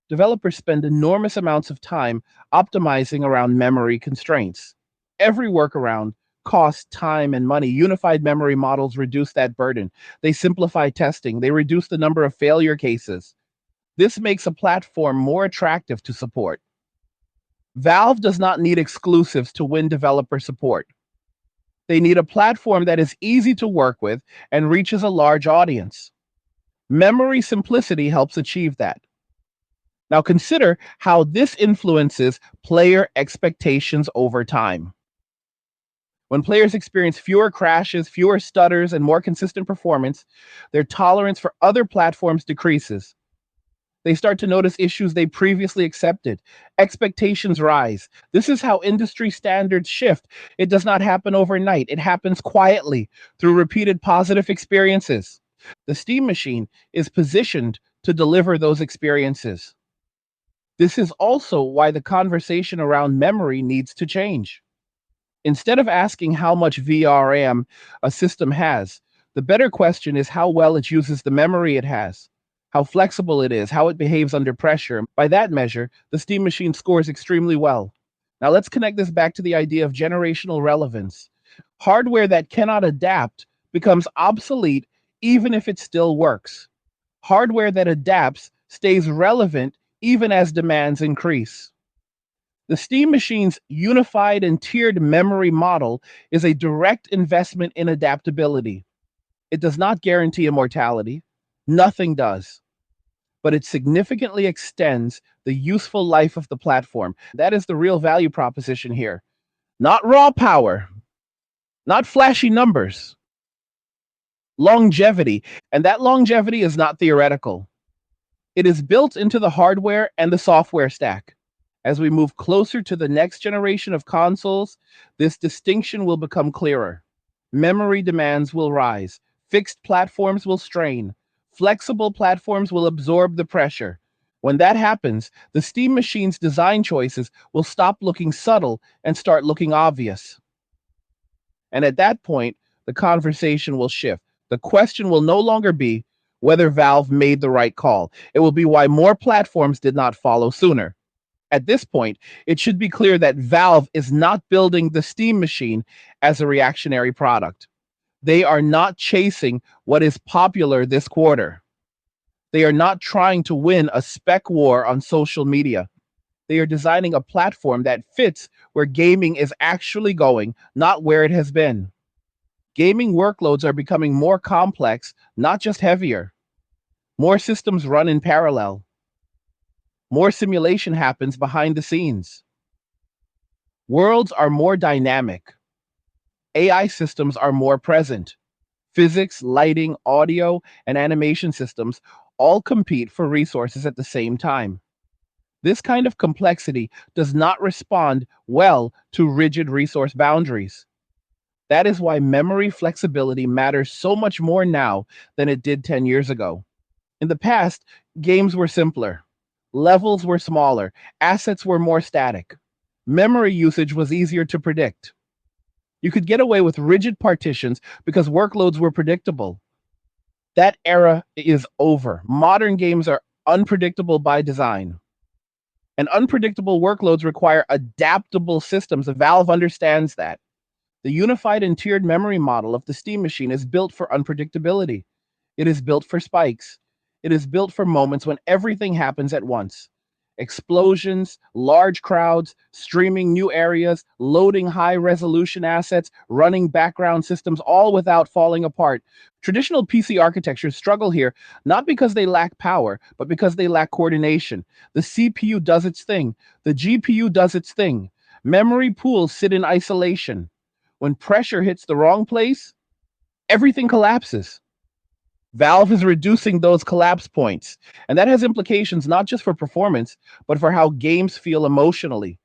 Developers spend enormous amounts of time optimizing around memory constraints. Every workaround costs time and money. Unified memory models reduce that burden. They simplify testing. They reduce the number of failure cases. This makes a platform more attractive to support. Valve does not need exclusives to win developer support. They need a platform that is easy to work with and reaches a large audience. Memory simplicity helps achieve that. Now consider how this influences player expectations over time. When players experience fewer crashes, fewer stutters, and more consistent performance, their tolerance for other platforms decreases. They start to notice issues they previously accepted. Expectations rise. This is how industry standards shift. It does not happen overnight, it happens quietly through repeated positive experiences. The Steam machine is positioned to deliver those experiences. This is also why the conversation around memory needs to change. Instead of asking how much VRAM a system has, the better question is how well it uses the memory it has, how flexible it is, how it behaves under pressure. By that measure, the Steam machine scores extremely well. Now let's connect this back to the idea of generational relevance. Hardware that cannot adapt becomes obsolete even if it still works. Hardware that adapts stays relevant even as demands increase. The Steam machine's unified and tiered memory model is a direct investment in adaptability. It does not guarantee immortality, nothing does, but it significantly extends the useful life of the platform. That is the real value proposition here. Not raw power, not flashy numbers, longevity. And that longevity is not theoretical. It is built into the hardware and the software stack. As we move closer to the next generation of consoles, this distinction will become clearer. Memory demands will rise, fixed platforms will strain, flexible platforms will absorb the pressure. When that happens, the Steam machine's design choices will stop looking subtle and start looking obvious. And at that point, the conversation will shift. The question will no longer be whether Valve made the right call. It will be why more platforms did not follow sooner. At this point, it should be clear that Valve is not building the Steam machine as a reactionary product. They are not chasing what is popular this quarter. They are not trying to win a spec war on social media. They are designing a platform that fits where gaming is actually going, not where it has been. Gaming workloads are becoming more complex, not just heavier. More systems run in parallel. More simulation happens behind the scenes. Worlds are more dynamic. AI systems are more present. Physics, lighting, audio, and animation systems all compete for resources at the same time. This kind of complexity does not respond well to rigid resource boundaries. That is why memory flexibility matters so much more now than it did 10 years ago. In the past, games were simpler. Levels were smaller, assets were more static. Memory usage was easier to predict. You could get away with rigid partitions because workloads were predictable. That era is over. Modern games are unpredictable by design. And unpredictable workloads require adaptable systems. Valve understands that. The unified and tiered memory model of the Steam machine is built for unpredictability. It is built for spikes. It is built for moments when everything happens at once. Explosions, large crowds, streaming new areas, loading high resolution assets, running background systems, all without falling apart. Traditional PC architectures struggle here, not because they lack power, but because they lack coordination. The CPU does its thing. The GPU does its thing. Memory pools sit in isolation. When pressure hits the wrong place, everything collapses. Valve is reducing those collapse points, and that has implications not just for performance, but for how games feel emotionally.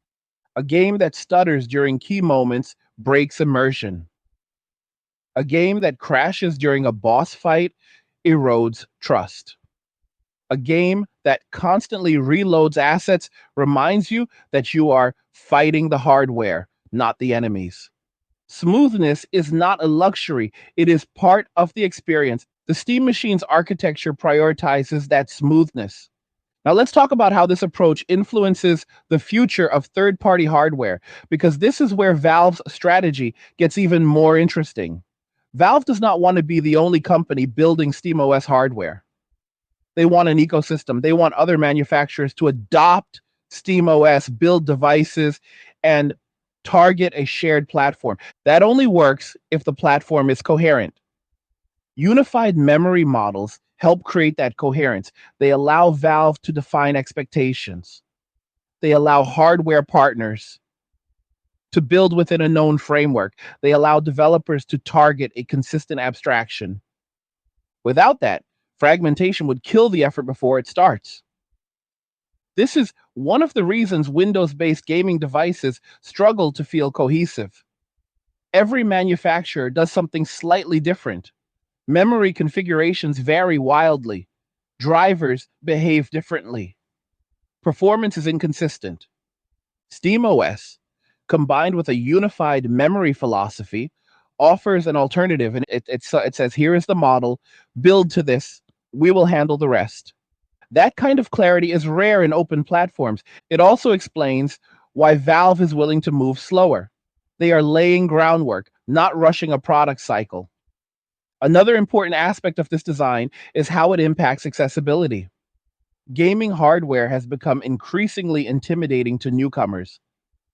A game that stutters during key moments breaks immersion. A game that crashes during a boss fight erodes trust. A game that constantly reloads assets reminds you that you are fighting the hardware, not the enemies. Smoothness is not a luxury, it is part of the experience. The Steam machine's architecture prioritizes that smoothness. Now, let's talk about how this approach influences the future of third party hardware, because this is where Valve's strategy gets even more interesting. Valve does not want to be the only company building SteamOS hardware. They want an ecosystem, they want other manufacturers to adopt SteamOS, build devices, and target a shared platform. That only works if the platform is coherent. Unified memory models help create that coherence. They allow Valve to define expectations. They allow hardware partners to build within a known framework. They allow developers to target a consistent abstraction. Without that, fragmentation would kill the effort before it starts. This is one of the reasons Windows based gaming devices struggle to feel cohesive. Every manufacturer does something slightly different. Memory configurations vary wildly. Drivers behave differently. Performance is inconsistent. SteamOS, combined with a unified memory philosophy, offers an alternative. And it says, here is the model, build to this, we will handle the rest. That kind of clarity is rare in open platforms. It also explains why Valve is willing to move slower. They are laying groundwork, not rushing a product cycle. Another important aspect of this design is how it impacts accessibility. Gaming hardware has become increasingly intimidating to newcomers.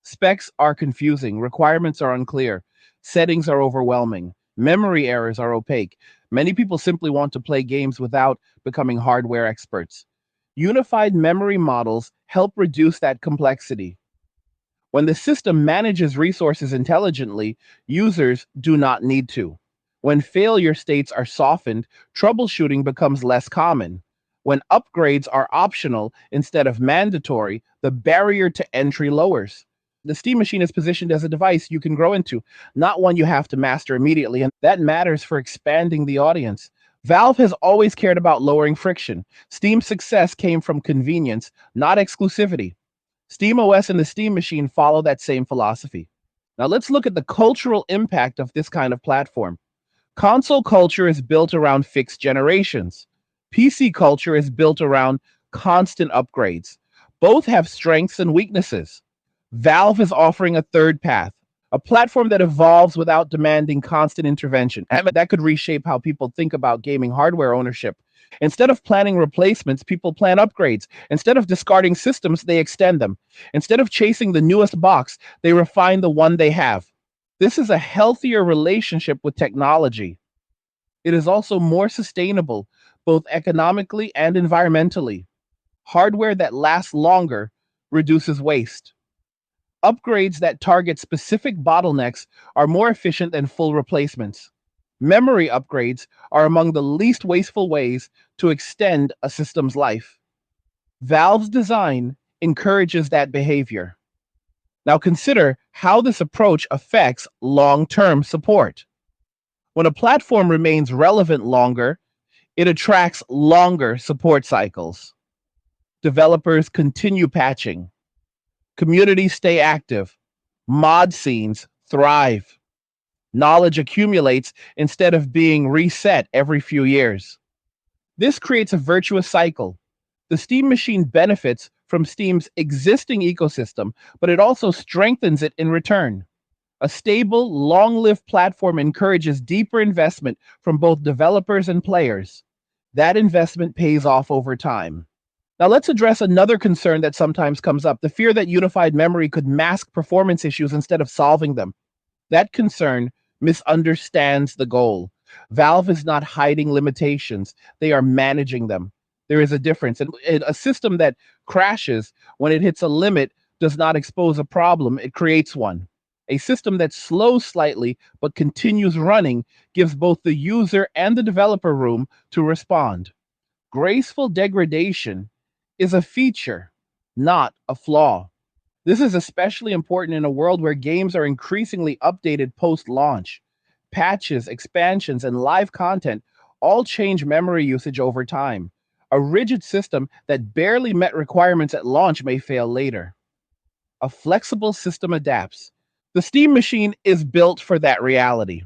Specs are confusing, requirements are unclear, settings are overwhelming, memory errors are opaque. Many people simply want to play games without becoming hardware experts. Unified memory models help reduce that complexity. When the system manages resources intelligently, users do not need to. When failure states are softened, troubleshooting becomes less common. When upgrades are optional instead of mandatory, the barrier to entry lowers. The Steam Machine is positioned as a device you can grow into, not one you have to master immediately, and that matters for expanding the audience. Valve has always cared about lowering friction. Steam's success came from convenience, not exclusivity. SteamOS and the Steam Machine follow that same philosophy. Now let's look at the cultural impact of this kind of platform. Console culture is built around fixed generations. PC culture is built around constant upgrades. Both have strengths and weaknesses. Valve is offering a third path, a platform that evolves without demanding constant intervention. And that could reshape how people think about gaming hardware ownership. Instead of planning replacements, people plan upgrades. Instead of discarding systems, they extend them. Instead of chasing the newest box, they refine the one they have. This is a healthier relationship with technology. It is also more sustainable, both economically and environmentally. Hardware that lasts longer reduces waste. Upgrades that target specific bottlenecks are more efficient than full replacements. Memory upgrades are among the least wasteful ways to extend a system's life. Valve's design encourages that behavior. Now consider how this approach affects long-term support. When a platform remains relevant longer, it attracts longer support cycles. Developers continue patching. Communities stay active. Mod scenes thrive. Knowledge accumulates instead of being reset every few years. This creates a virtuous cycle. The Steam Machine benefits from Steam's existing ecosystem, but it also strengthens it in return. A stable, long-lived platform encourages deeper investment from both developers and players. That investment pays off over time. Now let's address another concern that sometimes comes up, the fear that unified memory could mask performance issues instead of solving them. That concern misunderstands the goal. Valve is not hiding limitations, they are managing them. There is a difference. And a system that crashes when it hits a limit does not expose a problem, it creates one. A system that slows slightly but continues running gives both the user and the developer room to respond. Graceful degradation is a feature, not a flaw. This is especially important in a world where games are increasingly updated post-launch. Patches, expansions, and live content all change memory usage over time. A rigid system that barely met requirements at launch may fail later. A flexible system adapts. The Steam Machine is built for that reality.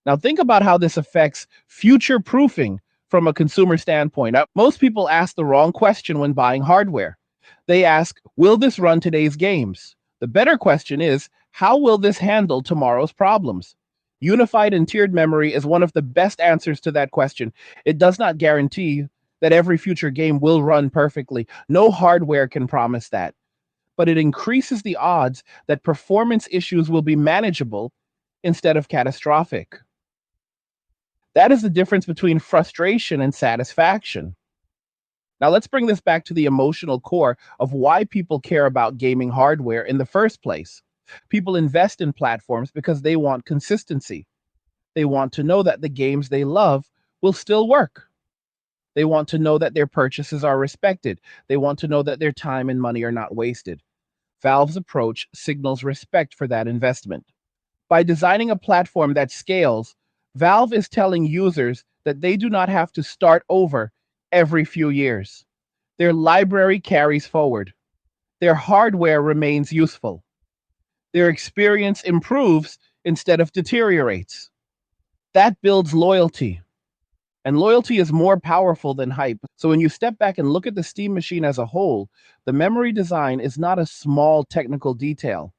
Now think about how this affects future proofing from a consumer standpoint. Most people ask the wrong question when buying hardware. They ask, will this run today's games? The better question is, how will this handle tomorrow's problems? Unified and tiered memory is one of the best answers to that question. It does not guarantee that every future game will run perfectly. No hardware can promise that. But it increases the odds that performance issues will be manageable instead of catastrophic. That is the difference between frustration and satisfaction. Now, let's bring this back to the emotional core of why people care about gaming hardware in the first place. People invest in platforms because they want consistency. They want to know that the games they love will still work. They want to know that their purchases are respected. They want to know that their time and money are not wasted. Valve's approach signals respect for that investment. By designing a platform that scales, Valve is telling users that they do not have to start over every few years. Their library carries forward. Their hardware remains useful. Their experience improves instead of deteriorates. That builds loyalty. And loyalty is more powerful than hype. So when you step back and look at the Steam machine as a whole, the memory design is not a small technical detail.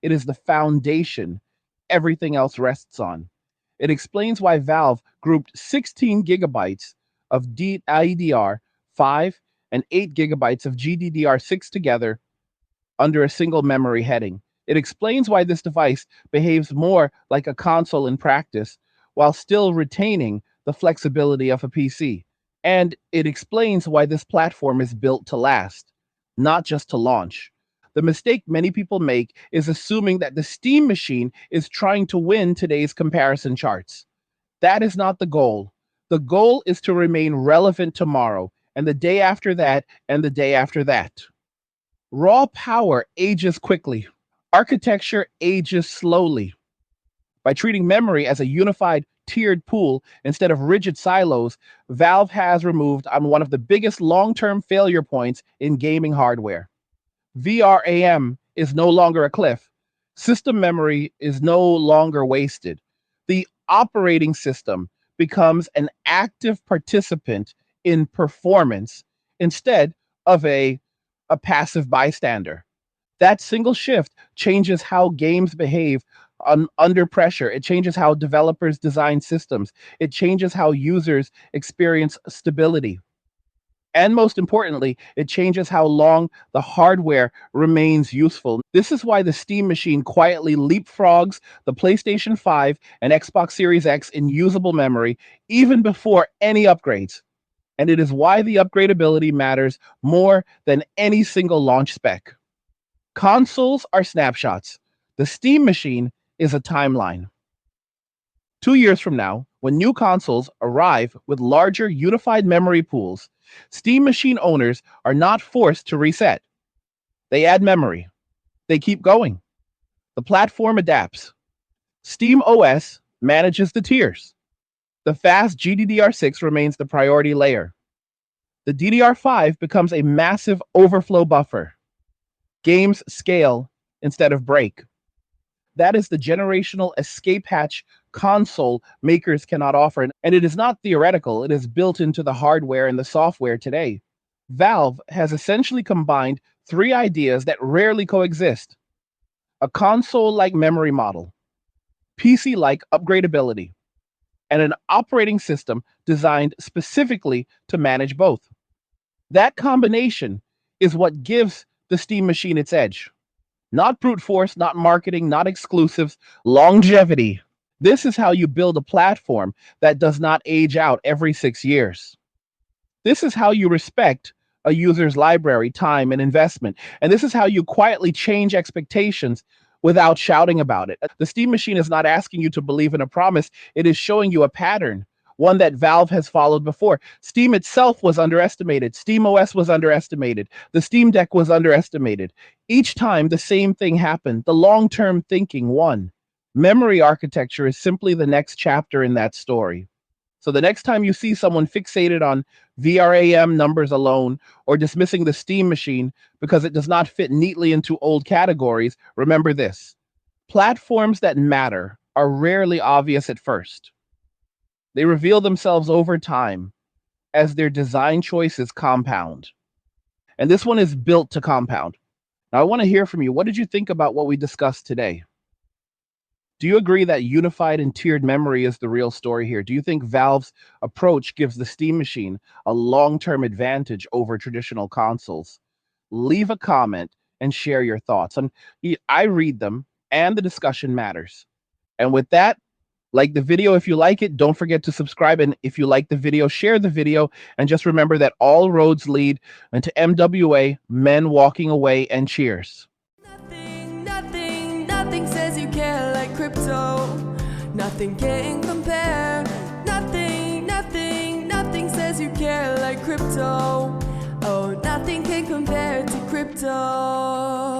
It is the foundation everything else rests on. It explains why Valve grouped 16 gigabytes of DDR5 and 8 gigabytes of GDDR6 together under a single memory heading. It explains why this device behaves more like a console in practice while still retaining the flexibility of a PC. And it explains why this platform is built to last, not just to launch. The mistake many people make is assuming that the Steam machine is trying to win today's comparison charts. That is not the goal. The goal is to remain relevant tomorrow, and the day after that, and the day after that. Raw power ages quickly. Architecture ages slowly. By treating memory as a unified, tiered pool instead of rigid silos, Valve has removed on one of the biggest long-term failure points in gaming hardware. VRAM is no longer a cliff. System memory is no longer wasted. The operating system becomes an active participant in performance instead of a passive bystander. That single shift changes how games behave under pressure. It changes how developers design systems. It changes how users experience stability. And most importantly, it changes how long the hardware remains useful. This is why the Steam machine quietly leapfrogs the PlayStation 5 and Xbox Series X in usable memory even before any upgrades. And it is why the upgradability matters more than any single launch spec. Consoles are snapshots. The Steam machine is a timeline. 2 years from now, when new consoles arrive with larger unified memory pools, Steam machine owners are not forced to reset. They add memory. They keep going. The platform adapts. Steam OS manages the tiers. The fast GDDR6 remains the priority layer. The DDR5 becomes a massive overflow buffer. Games scale instead of break. That is the generational escape hatch console makers cannot offer. And it is not theoretical, it is built into the hardware and the software today. Valve has essentially combined three ideas that rarely coexist: a console like memory model, PC like upgradability, and an operating system designed specifically to manage both. That combination is what gives the Steam machine its edge. Not brute force, not marketing, not exclusives, longevity. This is how you build a platform that does not age out every 6 years. This is how you respect a user's library, time, and investment. And this is how you quietly change expectations without shouting about it. The Steam machine is not asking you to believe in a promise, it is showing you a pattern, one that Valve has followed before. Steam itself was underestimated. Steam OS was underestimated. The Steam Deck was underestimated. Each time the same thing happened. The long-term thinking won. Memory architecture is simply the next chapter in that story. So the next time you see someone fixated on VRAM numbers alone or dismissing the Steam machine because it does not fit neatly into old categories, remember this: platforms that matter are rarely obvious at first. They reveal themselves over time as their design choices compound. And this one is built to compound. Now, I want to hear from you. What did you think about what we discussed today? Do you agree that unified and tiered memory is the real story here? Do you think Valve's approach gives the Steam machine a long-term advantage over traditional consoles? Leave a comment and share your thoughts. And I read them, and the discussion matters. And with that, Like the video if you like it. Don't forget to subscribe. And if you like the video, share the video. And just remember that all roads lead into MWA, men walking away, and cheers. Nothing says you care like crypto. Nothing can compare. Nothing says you care like crypto. Oh, nothing can compare to crypto.